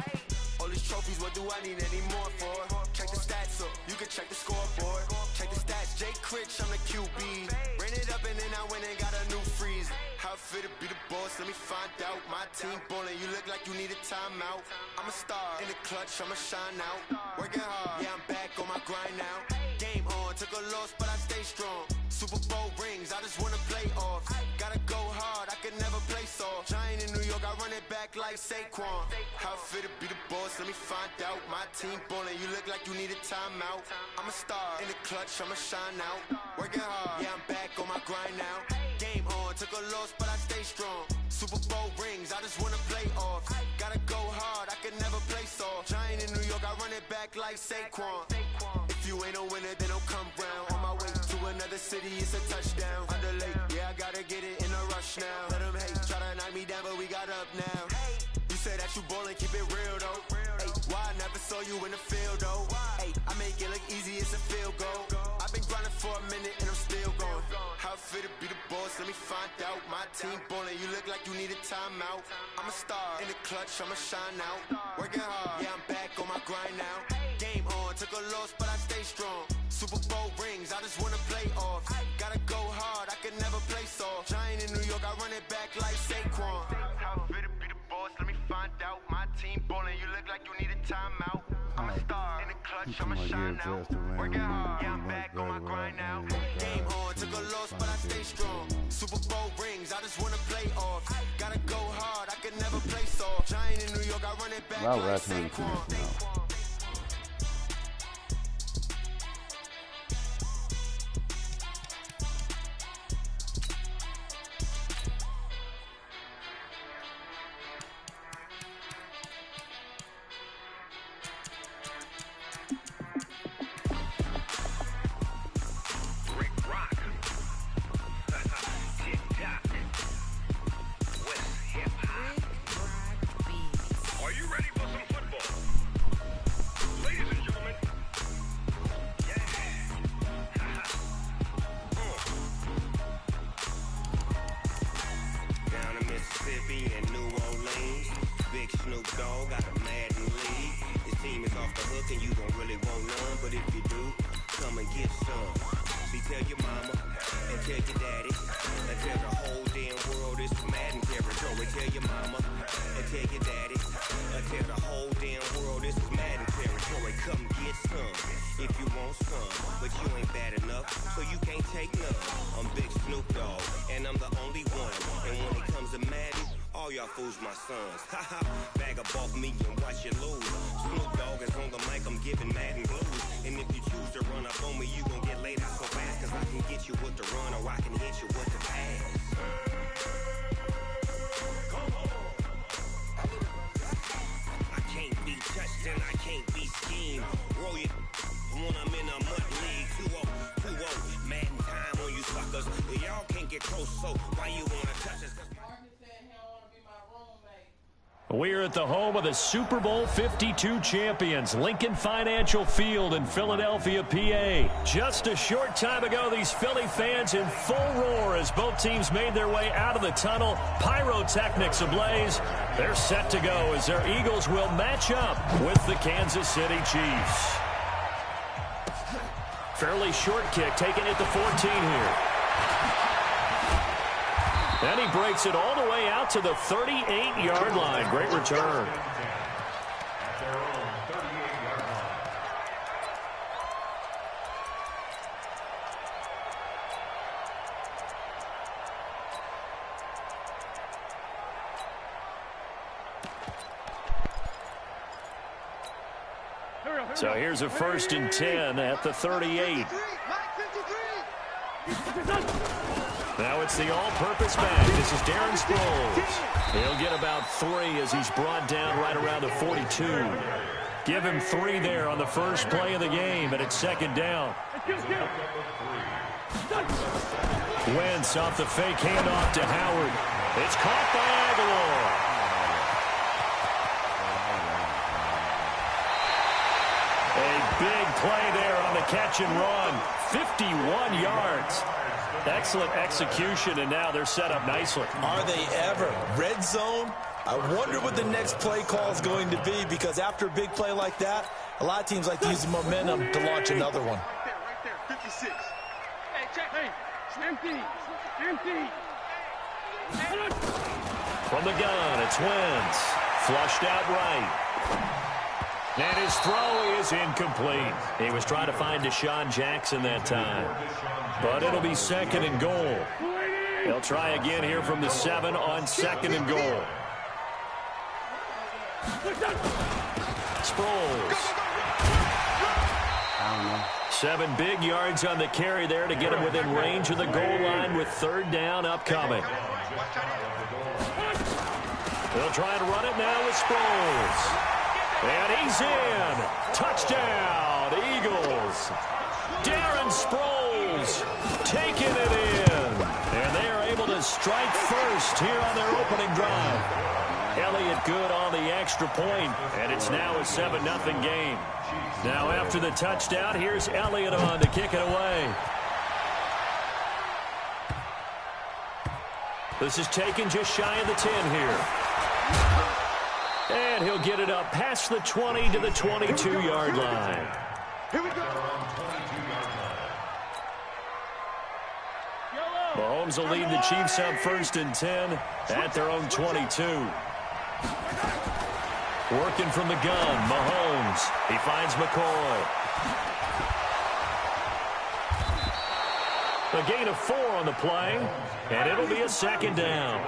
All these trophies, what do I need any more for? Check the stats up, you can check the scoreboard. Check the stats, Jay Critch, I'm the QB. Ran it up and then I went and got a new freeze. How fit to be the boss, let me find out. My team ballin', you look like you need a timeout. I'm a star in the clutch, I'ma shine out. Working hard, yeah, I'm back on my grind now. Game on, took a loss, but I stay strong. Super Bowl rings, I just wanna play off. Gotta go hard, I can never play soft. Giant in New York, I run it back like Saquon. How fit to be the boss, let me find out. My team ballin', you look like you need a timeout. I'm a star in the clutch, I'ma shine out. Working hard, yeah, I'm back on my grind now. Game on, took a loss, but I stay strong. Super Bowl rings, I just wanna play off. Gotta go hard, I can never play soft. Giant in New York, I run it back like Saquon. If you ain't a winner, then don't come round. On my way to another city, it's a touchdown. Underlay, yeah, I gotta get it in a rush now. Let them hate, try to knock me down, but we got up now. You say that you ballin', keep it real though. Hey, why I never saw you in the field though? Hey, I make it look easy, it's a field goal. I've been grinding for a minute and I'm still going. How fit to be the boss, let me find out. My team ballin', you look like you need a timeout. I'm a star in the clutch, I'ma shine out. Working hard, yeah, I'm back on my grind now. Game on, took a loss, but I stay strong. Super Bowl rings, I just wanna play off. Gotta go hard, I can never play soft. Giant in New York, I run it back like Saquon. How fit to be the boss, let me find out. My team ballin', you look like you need a timeout. I'm a star in the clutch, I'ma shine out. Working hard, yeah, I'm back on my grind now. Game on, took a loss, but I stay strong. Super Bowl rings, I just wanna play off. Gotta go hard, I can never play soft. Giant in New York, I run it back like Saquon. We're at the home of the Super Bowl 52 champions, Lincoln Financial Field in Philadelphia, PA. Just a short time ago, these Philly fans in full roar as both teams made their way out of the tunnel. Pyrotechnics ablaze. They're set to go as their Eagles will match up with the Kansas City Chiefs. Fairly short kick, taking it to 14 here. And he breaks it all the way out to the 38-yard line. Great return. So here's a 1st and 10 at the 38. Now it's the all-purpose back. This is Darren Sproles. He'll get about 3 as he's brought down right around the 42. Give him 3 there on the first play of the game, and it's second down. Wentz off the fake handoff to Howard. It's caught by Aguilar. A big play there on the catch and run. 51 yards. Excellent execution, and now they're set up nicely. Are they ever? Red zone? I wonder what the next play call is going to be, because after a big play like that, a lot of teams like to use the momentum to launch another one. Right there, 56. Hey, check. Hey, empty. From the gun, it's Wentz. Flushed out right. And his throw is incomplete. He was trying to find Deshaun Jackson that time. But it'll be second and goal. They'll try again here from the 7 on second and goal. Sproles. I don't know. 7 big yards on the carry there to get him within range of the goal line with third down upcoming. They'll try to run it now with Sproles. And he's in. Touchdown, Eagles. Darren Sproles taking it in. And they are able to strike first here on their opening drive. Elliott good on the extra point, and it's now a 7-0 game. Now after the touchdown, here's Elliott on to kick it away. This is taken just shy of the 10 here. And he'll get it up past the 20 to the 22-yard line. Here we go. Mahomes will lead the Chiefs up 1st and 10 at their own 22. Working from the gun, Mahomes. He finds McCoy. A gain of 4 on the play, and it'll be a second down.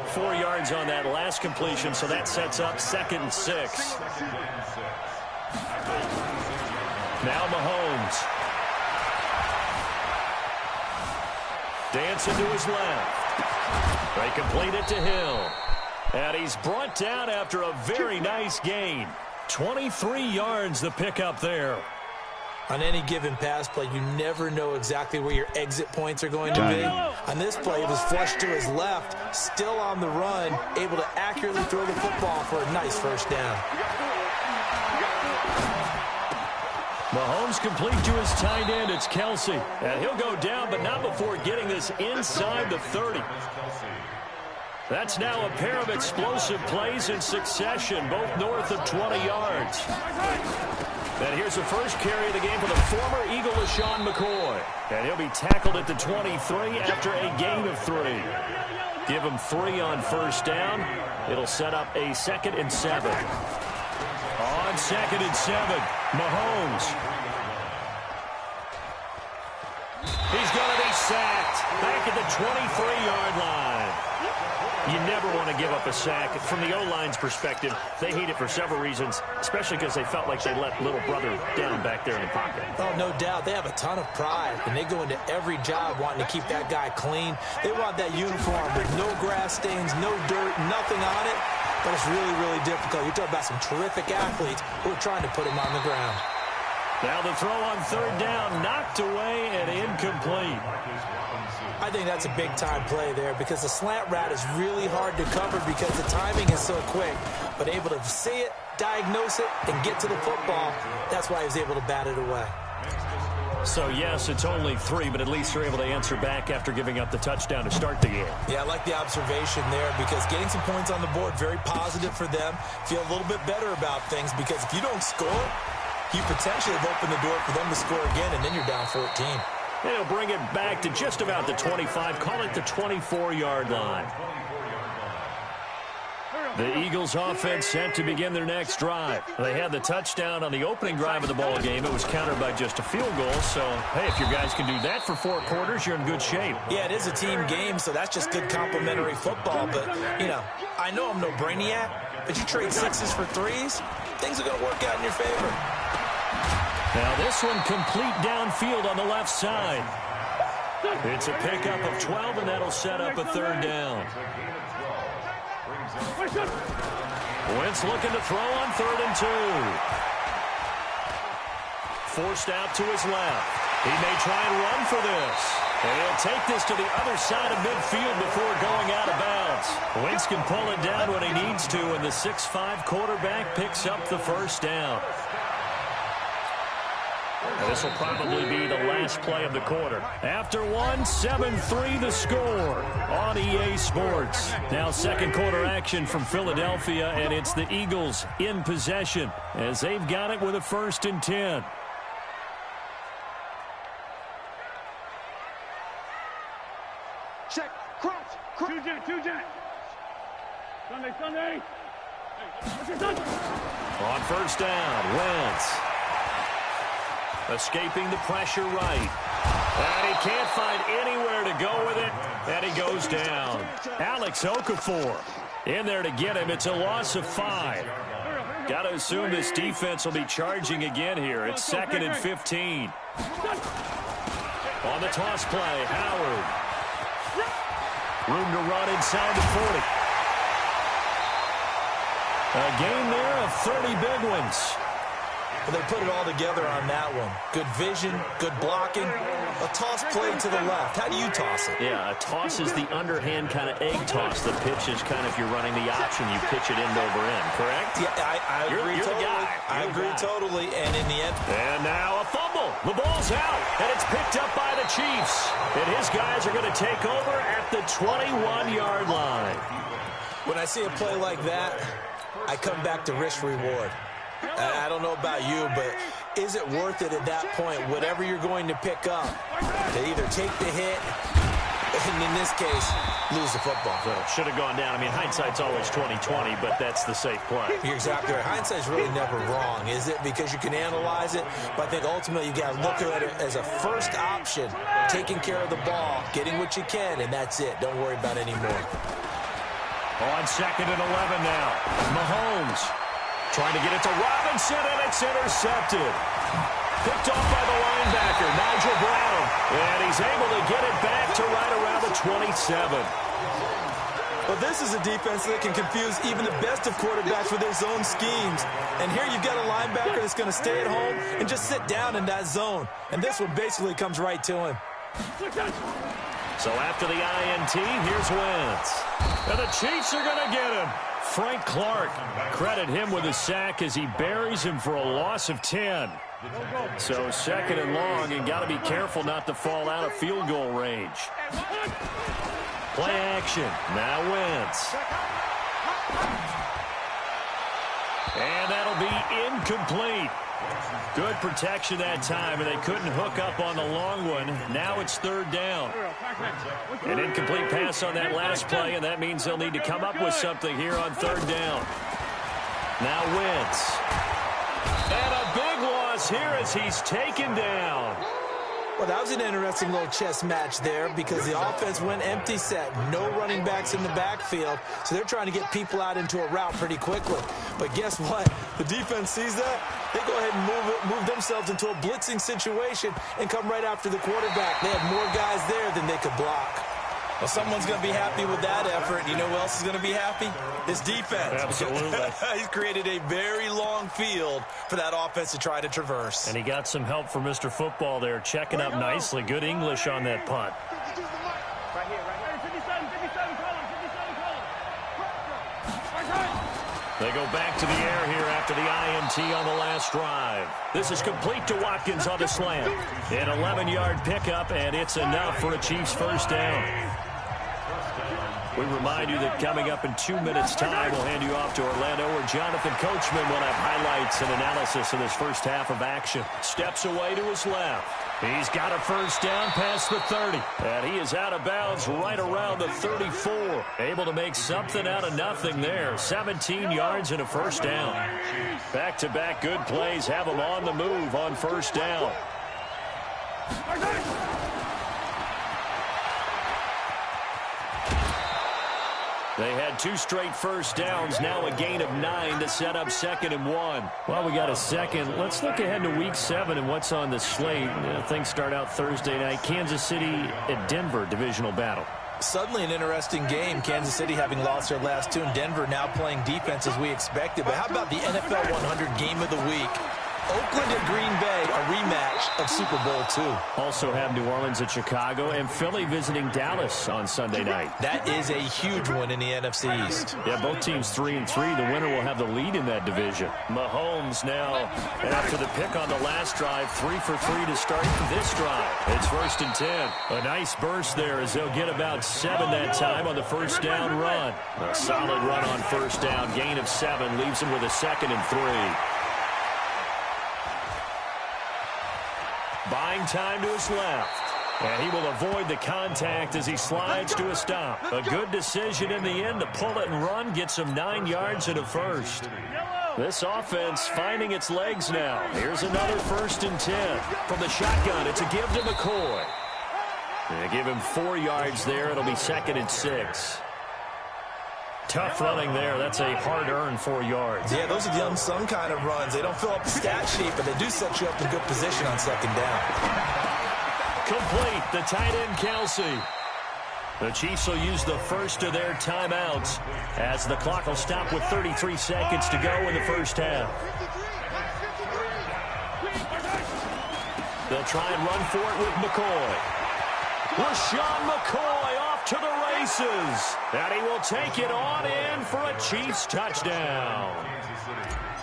4 yards on that last completion, so that sets up 2nd and 6. Now Mahomes. Dancing to his left. They complete it to Hill. And he's brought down after a very nice gain. 23 yards the pickup there. On any given pass play, you never know exactly where your exit points are going to be. On this play, it was flushed to his left, still on the run, able to accurately throw the football for a nice first down. Mahomes complete to his tight end. It's Kelsey. And he'll go down, but not before getting this inside the 30. That's now a pair of explosive plays in succession, both north of 20 yards. And here's the first carry of the game for the former Eagle, LaShawn McCoy. And he'll be tackled at the 23 after a gain of 3. Give him 3 on first down. It'll set up a 2nd and 7. On 2nd and 7, Mahomes. He's going to be sacked back at the 23-yard line. You never want to give up a sack. From the O-line's perspective, they hate it for several reasons, especially because they felt like they let little brother down back there in the pocket. Oh, no doubt. They have a ton of pride, and they go into every job wanting to keep that guy clean. They want that uniform with no grass stains, no dirt, nothing on it. But it's really, really difficult. You're talking about some terrific athletes who are trying to put him on the ground. Now the throw on third down, knocked away and incomplete. I think that's a big-time play there because the slant route is really hard to cover because the timing is so quick. But able to see it, diagnose it, and get to the football, that's why he was able to bat it away. So, yes, it's only 3, but at least you're able to answer back after giving up the touchdown to start the game. Yeah, I like the observation there because getting some points on the board, very positive for them. Feel a little bit better about things because if you don't score, you potentially have opened the door for them to score again, and then you're down 14. And he'll bring it back to just about the 25, call it the 24-yard line. The Eagles offense set to begin their next drive. They had the touchdown on the opening drive of the ball game. It was countered by just a field goal. So, hey, if your guys can do that for 4 quarters, you're in good shape. Yeah, it is a team game, so that's just good complimentary football. But, you know, I know I'm no brainiac, but you trade 6s for 3s, things are going to work out in your favor. Now this one complete downfield on the left side. It's a pickup of 12, and that'll set up a third down. Wentz looking to throw on 3rd and 2. Forced out to his left. He may try and run for this. And he'll take this to the other side of midfield before going out of bounds. Wentz can pull it down when he needs to, and the 6'5" quarterback picks up the first down. This will probably be the last play of the quarter. After one, 7-3 the score on EA Sports. Now second quarter action from Philadelphia, and it's the Eagles in possession as they've got it with a 1st and 10. Check, crouch. Two jet. Sunday. On first down, Wentz. Escaping the pressure right. And he can't find anywhere to go with it, and he goes down. Alex Okafor in there to get him. It's a loss of 5. Got to assume this defense will be charging again here. It's 2nd and 15. On the toss play, Howard. Room to run inside the 40. A game there of 30 big ones. Well, they put it all together on that one. Good vision, good blocking. A toss play to the left. How do you toss it? Yeah, a toss is the underhand kind of egg toss. The pitch is kind of, if you're running the option, you pitch it end over end, correct? Yeah, I agree totally. I agree totally, and in the end. And now a fumble. The ball's out, and it's picked up by the Chiefs. And his guys are going to take over at the 21-yard line. When I see a play like that, I come back to risk-reward. I don't know about you, but is it worth it at that point, whatever you're going to pick up, to either take the hit, and in this case, lose the football? So should have gone down. I mean, hindsight's always 20/20, but that's the safe play. You're exactly right. Hindsight's really never wrong, is it? Because you can analyze it, but I think ultimately you got to look at it as a first option, taking care of the ball, getting what you can, and that's it. Don't worry about any more. On 2nd and 11 now. Mahomes trying to get it to Robinson, and it's intercepted. Picked off by the linebacker, Nigel Brown. And he's able to get it back to right around the 27. Well, this is a defense that can confuse even the best of quarterbacks with their zone schemes. And here you've got a linebacker that's going to stay at home and just sit down in that zone. And this one basically comes right to him. So after the INT, here's Wentz. And the Chiefs are going to get him. Frank Clark, credit him with a sack as he buries him for a loss of 10. So 2nd and long, and got to be careful not to fall out of field goal range. Play action. Now Wentz. And that'll be incomplete. Good protection that time, and they couldn't hook up on the long one. Now it's 3rd down. An incomplete pass on that last play, and that means they'll need to come up with something here on 3rd down. Now Wentz. And a big loss here as he's taken down. Well, that was an interesting little chess match there because the offense went empty set. No running backs in the backfield, so they're trying to get people out into a route pretty quickly. But guess what? The defense sees that. They go ahead and move themselves into a blitzing situation and come right after the quarterback. They had more guys there than they could block. Well, someone's going to be happy with that effort. You know who else is going to be happy? His defense. Absolutely. He's created a very long field for that offense to try to traverse. And he got some help from Mr. Football there, checking up nicely. Good English on that punt. Right here. 57, call him. They go back to the air here after the INT on the last drive. This is complete to Watkins on the slant. An 11-yard pickup, and it's enough for a Chiefs first down. We remind you that coming up in 2 minutes' time, we'll hand you off to Orlando, where Jonathan Coachman will have highlights and analysis of this first half of action. Steps away to his left. He's got a first down past the 30. And he is out of bounds right around the 34. Able to make something out of nothing there. 17 yards and a first down. Back-to-back good plays have him on the move on first down. They had 2 straight first downs, now a gain of 9 to set up 2nd and 1. Well, we got a second. Let's look ahead to Week 7 and what's on the slate. Things start out Thursday night. Kansas City at Denver, divisional battle. Suddenly an interesting game. Kansas City having lost their last two, and Denver now playing defense as we expected. But how about the NFL 100 game of the week? Oakland and Green Bay, a rematch of Super Bowl II. Also have New Orleans at Chicago and Philly visiting Dallas on Sunday night. That is a huge one in the NFC East. Yeah, both teams 3-3. The winner will have the lead in that division. Mahomes now, after the pick on the last drive, 3 for 3 to start this drive. It's 1st and 10. A nice burst there as they'll get about 7 that time on the first down run. A solid run on first down. Gain of 7 leaves him with a 2nd and 3. Buying time to his left. And he will avoid the contact as he slides to a stop. A good decision in the end to pull it and run. Gets him 9 yards and a first. This offense finding its legs now. Here's another 1st and 10. From the shotgun, it's a give to McCoy. They give him 4 yards there. It'll be 2nd and 6. Tough running there. That's a hard-earned 4 yards. Yeah, those are the unsung kind of runs. They don't fill up the stat sheet, but they do set you up in good position on 2nd down. Complete. The tight end, Kelsey. The Chiefs will use the first of their timeouts as the clock will stop with 33 seconds to go in the first half. They'll try and run for it with McCoy. LaShawn McCoy off to the races. And he will take it on in for a Chiefs touchdown.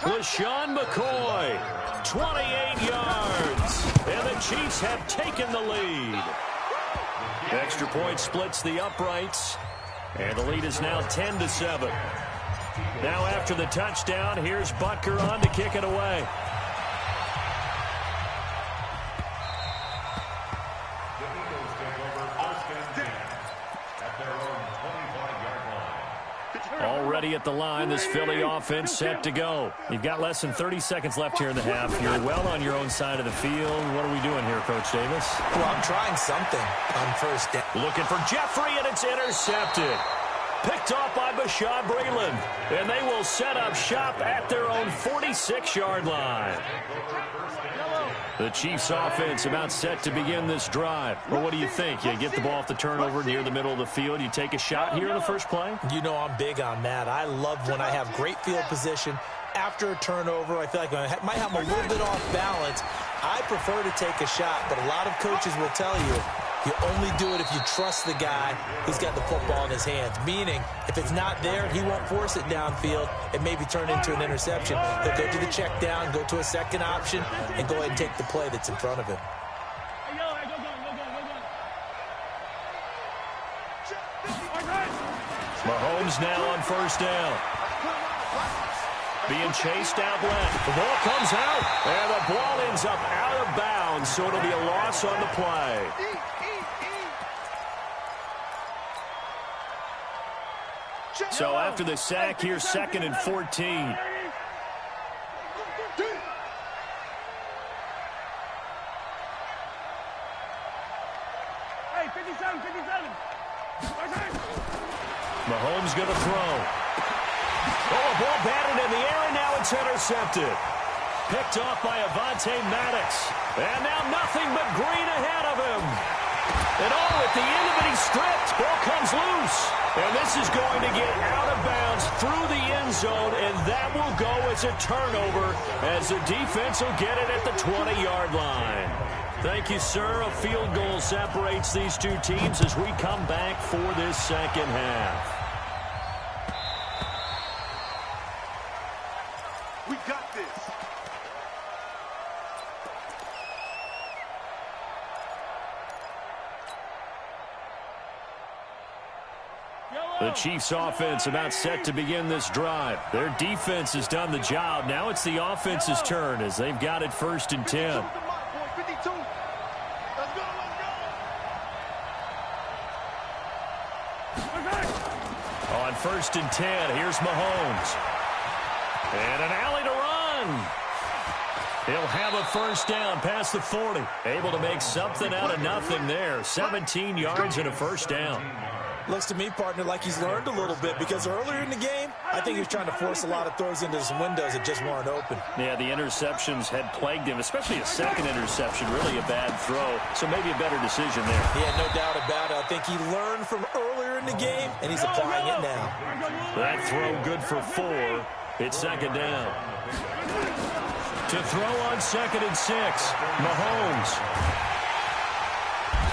LaShawn McCoy, 28 yards. And the Chiefs have taken the lead. Extra point splits the uprights. And the lead is now 10-7. Now after the touchdown, here's Butker on to kick it away. Already at the line, this Philly offense set to go. You've got less than 30 seconds left here in the half. You're well on your own side of the field. What are we doing here, Coach Davis? Well, I'm trying something on first down. Looking for Jeffrey, and it's intercepted. Picked off by Bashaud Breeland. And they will set up shop at their own 46-yard line. The Chiefs offense about set to begin this drive. Well, what do you think? You get the ball off the turnover near the middle of the field. You take a shot here in the first play? You know I'm big on that. I love when I have great field position. After a turnover, I feel like I might have a little bit off balance. I prefer to take a shot, but a lot of coaches will tell you only do it if you trust the guy who's got the football in his hands. Meaning, if it's not there, he won't force it downfield and maybe turn into an interception. He'll go to the check down, go to a second option, and go ahead and take the play that's in front of him. Mahomes now on first down. Being chased out left. The ball comes out, and the ball ends up out of bounds, so it'll be a loss on the play. So after the sack, here's 2nd and 14. Mahomes going to throw. Oh, a ball batted in the air, and now it's intercepted. Picked off by Avonte Maddox. And now nothing but green ahead of him. And at the end of it, he's stripped. Ball comes loose. And this is going to get out of bounds through the end zone, and that will go as a turnover as the defense will get it at the 20-yard line. Thank you, sir. A field goal separates these two teams as we come back for this second half. We got this. The Chiefs offense about set to begin this drive. Their defense has done the job. Now it's the offense's turn as they've got it 1st and 10. On 1st and 10, here's Mahomes. And an alley to run. He'll have a first down past the 40. Able to make something out of nothing there. 17 yards and a first down. Looks to me, partner, like he's learned a little bit because earlier in the game, I think he was trying to force a lot of throws into some windows that just weren't open. Yeah, the interceptions had plagued him, especially a second interception, really a bad throw. So maybe a better decision there. Yeah, no doubt about it. I think he learned from earlier in the game, and he's applying it now. That throw good for 4. It's second down. To throw on 2nd and 6, Mahomes.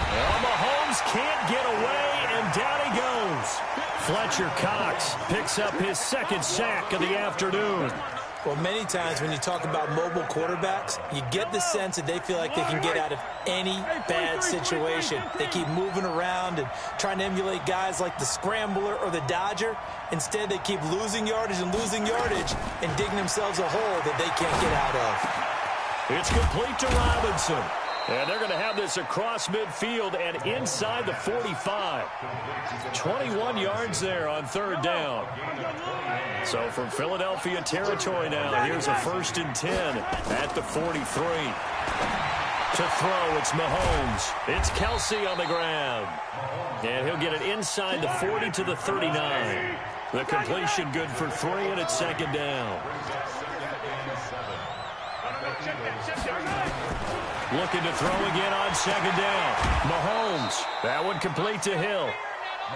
Well, Mahomes can't get away, and down he goes. Fletcher Cox picks up his 2nd sack of the afternoon. Well, many times when you talk about mobile quarterbacks, you get the sense that they feel like they can get out of any bad situation. They keep moving around and trying to emulate guys like the Scrambler or the Dodger. Instead, they keep losing yardage and digging themselves a hole that they can't get out of. It's complete to Robinson. And they're going to have this across midfield and inside the 45. 21 yards there on 3rd down. So from Philadelphia territory now, here's a 1st and 10 at the 43. To throw, it's Mahomes. It's Kelsey on the ground. And he'll get it inside the 40 to the 39. The completion good for 3, and it's 2nd down. Looking to throw again on 2nd down. Mahomes. That one complete to Hill.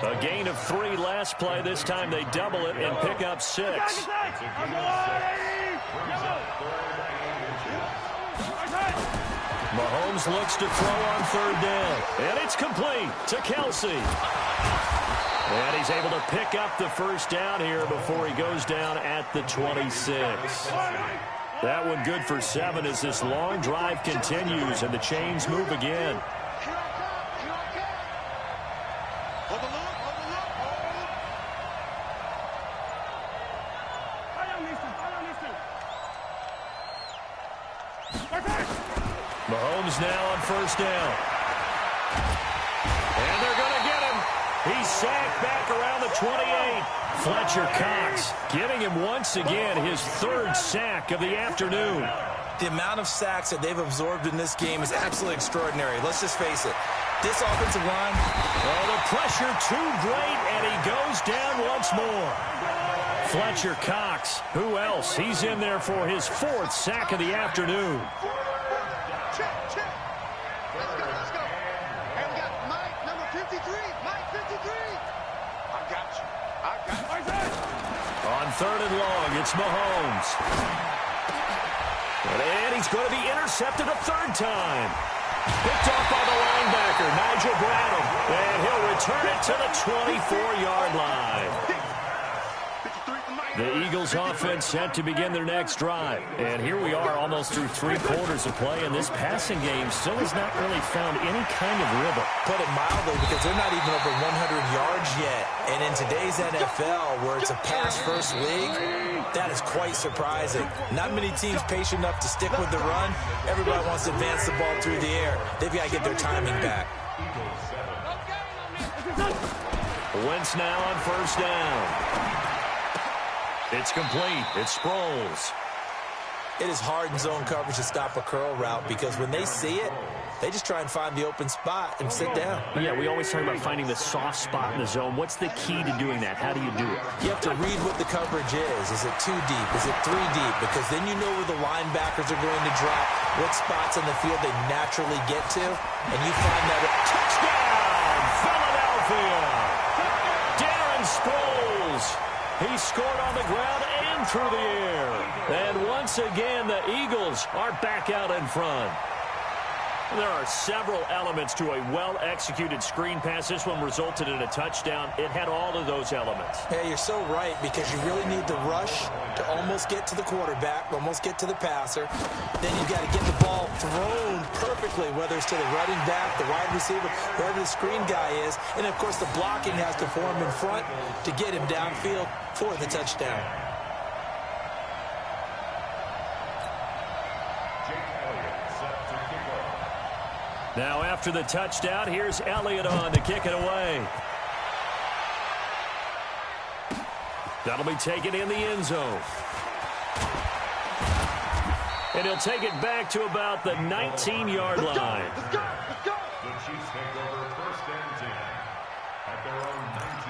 A gain of 3 last play. This time they double it and pick up 6. Mahomes looks to throw on 3rd down. And it's complete to Kelsey. And he's able to pick up the 1st down here before he goes down at the 26. That one good for 7 as this long drive continues and the chains move again. Mahomes now on 1st down. And they're going to get him. He's sacked back around the 28. Fletcher Cox giving him once again his 3rd sack of the afternoon. The amount of sacks that they've absorbed in this game is absolutely extraordinary. Let's just face it. This offensive line, oh, the pressure too great, and he goes down once more. Fletcher Cox, who else? He's in there for his 4th sack of the afternoon. Check. Let's go. And we got Mike, number 53. Mike, 53. I got you. On 3rd and long, it's Mahomes. And he's going to be intercepted a 3rd time. Picked off by the linebacker, Nigel Bradham. And he'll return it to the 24-yard line. The Eagles offense set to begin their next drive. And here we are almost through 3 quarters of play, and this passing game still has not really found any kind of rhythm. Put it mildly, because they're not even over 100 yards yet. And in today's NFL, where it's a pass-first league, that is quite surprising. Not many teams patient enough to stick with the run. Everybody wants to advance the ball through the air. They've got to get their timing back. Wentz now on 1st down. It's complete. It's Sproles. It is hard in zone coverage to stop a curl route because when they see it, they just try and find the open spot and sit down. Yeah, we always talk about finding the soft spot in the zone. What's the key to doing that? How do you do it? You have to read what the coverage is. Is it 2 deep? Is it 3 deep? Because then you know where the linebackers are going to drop, what spots on the field they naturally get to, and you find that. Touchdown, Philadelphia! Darren Sproles. He scored on the ground and through the air. And once again, the Eagles are back out in front. There are several elements to a well-executed screen pass. This one resulted in a touchdown. It had all of those elements. Yeah, you're so right, because you really need the rush to almost get to the quarterback, almost get to the passer. Then you've got to get the ball thrown perfectly, whether it's to the running back, the wide receiver, wherever the screen guy is. And, of course, the blocking has to form in front to get him downfield for the touchdown. Now after the touchdown, here's Elliott on to kick it away. That'll be taken in the end zone. And he'll take it back to about the 19-yard line. The Chiefs take over 1st and 10 at their own 19.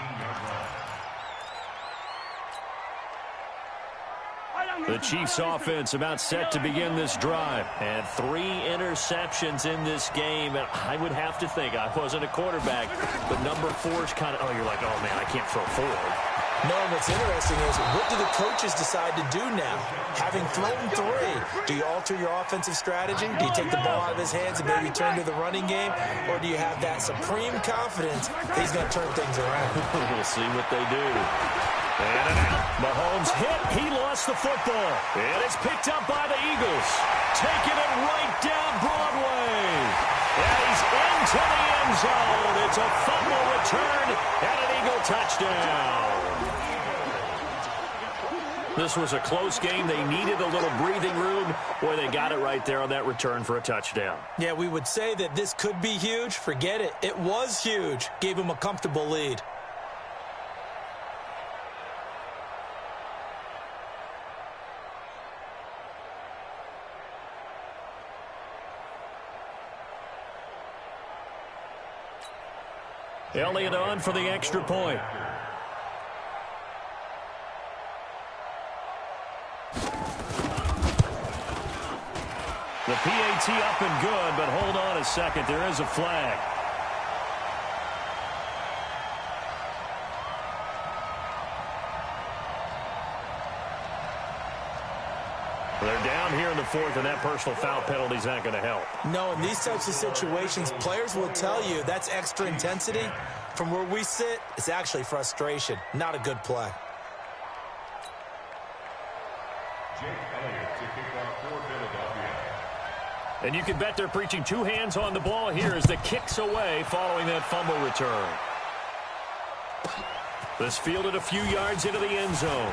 The Chiefs offense about set to begin this drive. And 3 interceptions in this game. And I would have to think, I wasn't a quarterback, but number 4 is kind of, oh, you're like, oh, man, I can't throw forward. No, what's interesting is, what do the coaches decide to do now? Having thrown 3, do you alter your offensive strategy? Do you take the ball out of his hands and maybe turn to the running game? Or do you have that supreme confidence that he's going to turn things around? We'll see what they do. And an out. Mahomes hit. He lost the football. And it's picked up by the Eagles. Taking it right down Broadway. And he's into the end zone. It's a fumble return and an Eagle touchdown. This was a close game. They needed a little breathing room. Boy, they got it right there on that return for a touchdown. Yeah, we would say that this could be huge. Forget it. It was huge. Gave him a comfortable lead. Elliott on for the extra point. The PAT up and good, but hold on a second. There is a flag. They're down here in the 4th, and that personal foul penalty is not going to help. No, in these types of situations, players will tell you that's extra intensity. From where we sit, it's actually frustration. Not a good play. And you can bet they're preaching 2 hands on the ball here as the kick's away following that fumble return. This fielded a few yards into the end zone.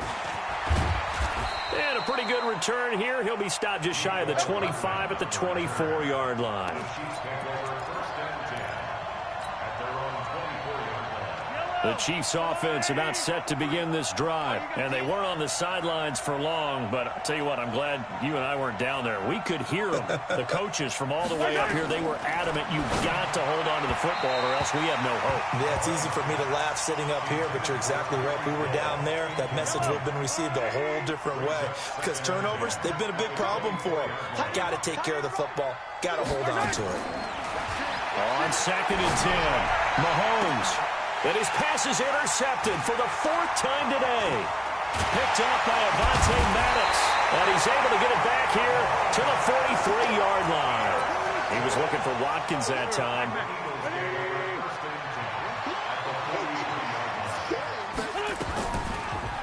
And a pretty good return here. He'll be stopped just shy of the 25 at the 24-yard line. The Chiefs offense about set to begin this drive. And they weren't on the sidelines for long, but I'll tell you what, I'm glad you and I weren't down there. We could hear them, the coaches from all the way up here. They were adamant, you've got to hold on to the football or else we have no hope. Yeah, it's easy for me to laugh sitting up here, but you're exactly right. If we were down there, that message would have been received a whole different way. Because turnovers, they've been a big problem for them. Got to take care of the football. Got to hold on to it. On 2nd and 10, Mahomes. And his pass is intercepted for the 4th time today. Picked up by Avonte Maddox. And he's able to get it back here to the 43-yard line. He was looking for Watkins that time.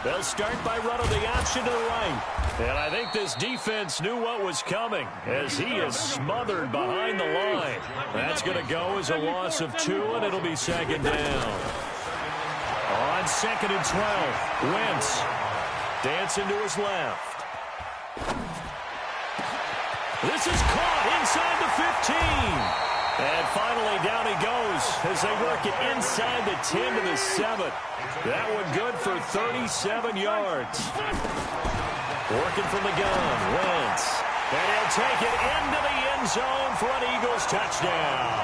They'll start by running the option to the right. And I think this defense knew what was coming as he is smothered behind the line. That's going to go as a loss of 2, and it'll be 2nd down. On 2nd and 12, Wentz dancing to his left. This is caught inside the 15. And finally, down he goes as they work it inside the 10 to the 7. That one good for 37 yards. Working from the gun, Wentz. And he'll take it into the end zone for an Eagles touchdown.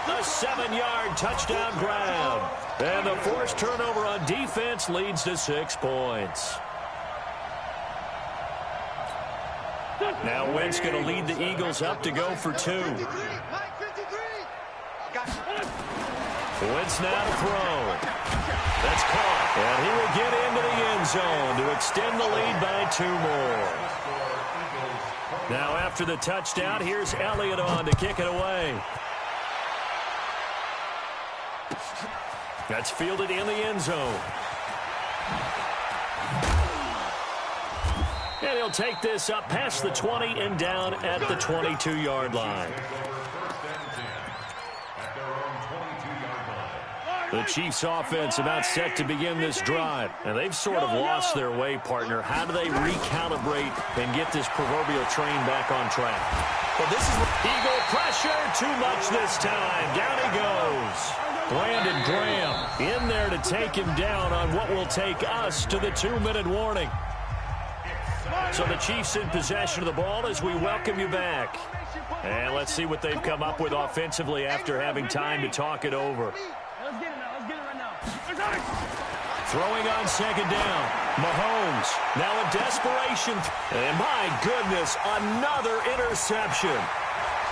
A 7-yard touchdown grab. And the forced turnover on defense leads to 6 points. Now Wentz going to lead the Eagles up to go for 2. Wentz now to throw. That's caught. And he will get into the end zone to extend the lead by 2 more. Now after the touchdown, here's Elliott on to kick it away. That's fielded in the end zone. And he'll take this up past the 20 and down at the 22-yard line. The Chiefs offense about set to begin this drive. And they've sort of lost their way, partner. How do they recalibrate and get this proverbial train back on track? Well, this is Eagle pressure. Too much this time. Down he goes. Brandon Graham in there to take him down on what will take us to the 2-minute warning. So the Chiefs in possession of the ball as we welcome you back. And let's see what they've come up with offensively after having time to talk it over. Throwing on second down. Mahomes now in desperation. And my goodness, another interception.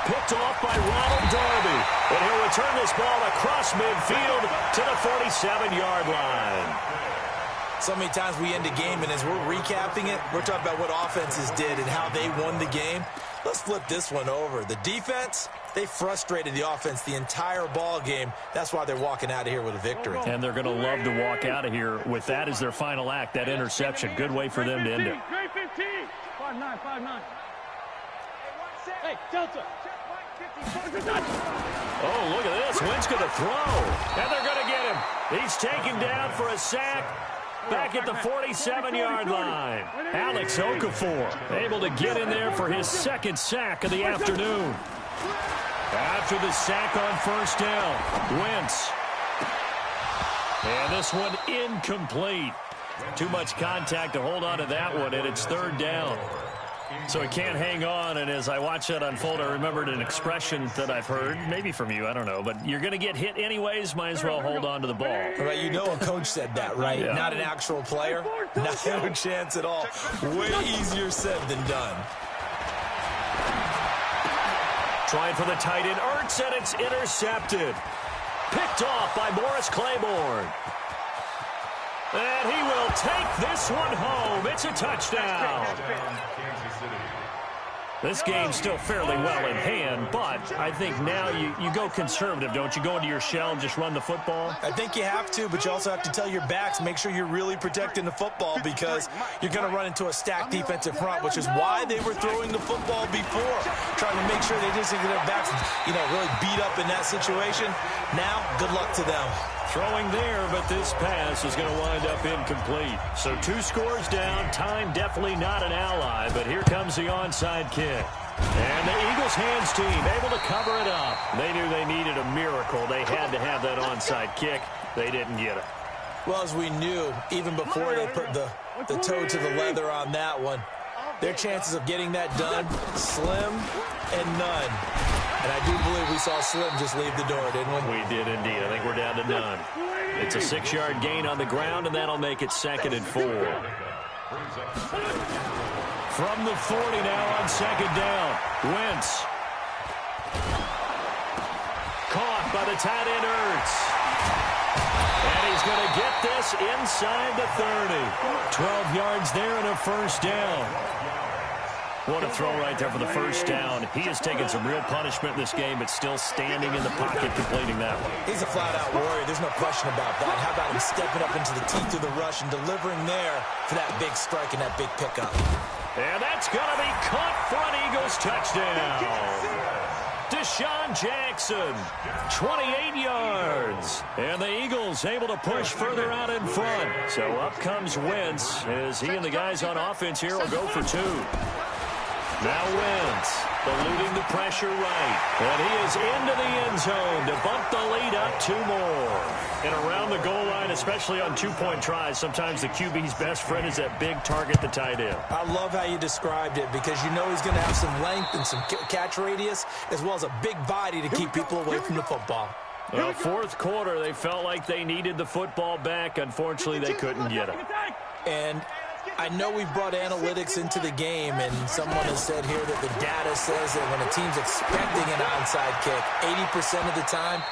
Picked off by Ronald Darby. And he'll return this ball across midfield to the 47-yard line. So many times we end a game, and as we're recapping it, we're talking about what offenses did and how they won the game. Let's flip this one over. The defense, they frustrated the offense the entire ball game. That's why they're walking out of here with a victory. And they're going to love to walk out of here with that as their final act, that interception. Good way for them to end it. 5-9, 5-9. Hey, Delta. Oh, look at this. Wentz going to throw. And they're going to get him. He's taken down for a sack. Back at the 47-yard line. Alex Okafor able to get in there for his second sack of the afternoon. After the sack on first down, Wentz. And this one incomplete. Too much contact to hold on to that one, and it's third down. So he can't hang on, and as I watch that unfold, I remembered an expression that I've heard, maybe from you, I don't know, but you're going to get hit anyways, might as well hold on to the ball. Right, you know a coach said that, right? Yeah. Not an actual player. No chance at all. Way easier said than done. Trying for the tight end, Ertz, and it's intercepted. Picked off by Morris Claiborne. And he will take this one home. It's a touchdown. This game's still fairly well in hand, but I think now you go conservative, don't you? Go into your shell and just run the football? I think you have to, but you also have to tell your backs, make sure you're really protecting the football because you're going to run into a stacked defensive front, which is why they were throwing the football before, trying to make sure they just get their backs, really beat up in that situation. Now, good luck to them. Throwing there, but this pass is going to wind up incomplete. So 2 scores down. Time definitely not an ally, but here comes the onside kick. And the Eagles hands team able to cover it up. They knew they needed a miracle. They had to have that onside kick. They didn't get it. Well, as we knew, even before they put the toe to the leather on that one, their chances of getting that done, slim and none. And I do believe we saw Slim just leave the door, didn't we? We did indeed. I think we're down to none. It's a 6-yard gain on the ground, and that'll make it 2nd and 4. From the 40 now on second down. Wentz. Caught by the tight end Ertz. And he's going to get this inside the 30. 12 yards there and a first down. What a throw right there for the first down. He has taken some real punishment in this game, but still standing in the pocket completing that one. He's a flat-out warrior. There's no question about that. How about him stepping up into the teeth of the rush and delivering there for that big strike and that big pickup. And that's going to be caught for an Eagles touchdown. Deshaun Jackson, 28 yards. And the Eagles able to push further out in front. So up comes Wentz as he and the guys on offense here will go for 2. Now Wentz, eluding the pressure right. And he is into the end zone to bump the lead up 2 more. And around the goal line, especially on 2-point tries, sometimes the QB's best friend is that big target, the tight end. I love how you described it because you know he's going to have some length and some catch radius as well as a big body to keep people away from the football. Well, 4th quarter, they felt like they needed the football back. Unfortunately, they couldn't get it. And I know we've brought analytics into the game, and someone has said here that the data says that when a team's expecting an onside kick, 80% of the time,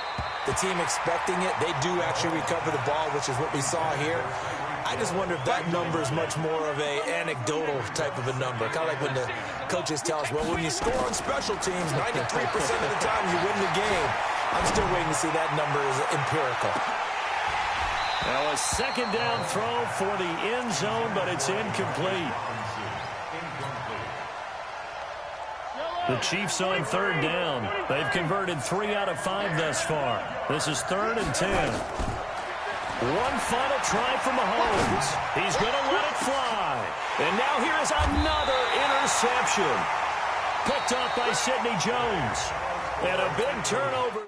the team expecting it, they do actually recover the ball, which is what we saw here. I just wonder if that number is much more of a anecdotal type of a number. Kind of like when the coaches tell us, well, when you score on special teams, 93% of the time you win the game. I'm still waiting to see that number is empirical. Now a second down throw for the end zone, but it's incomplete. The Chiefs on 3rd down. They've converted 3 out of 5 thus far. This is 3rd and 10. One final try for Mahomes. He's going to let it fly. And now here is another interception. Picked off by Sidney Jones. And a big turnover.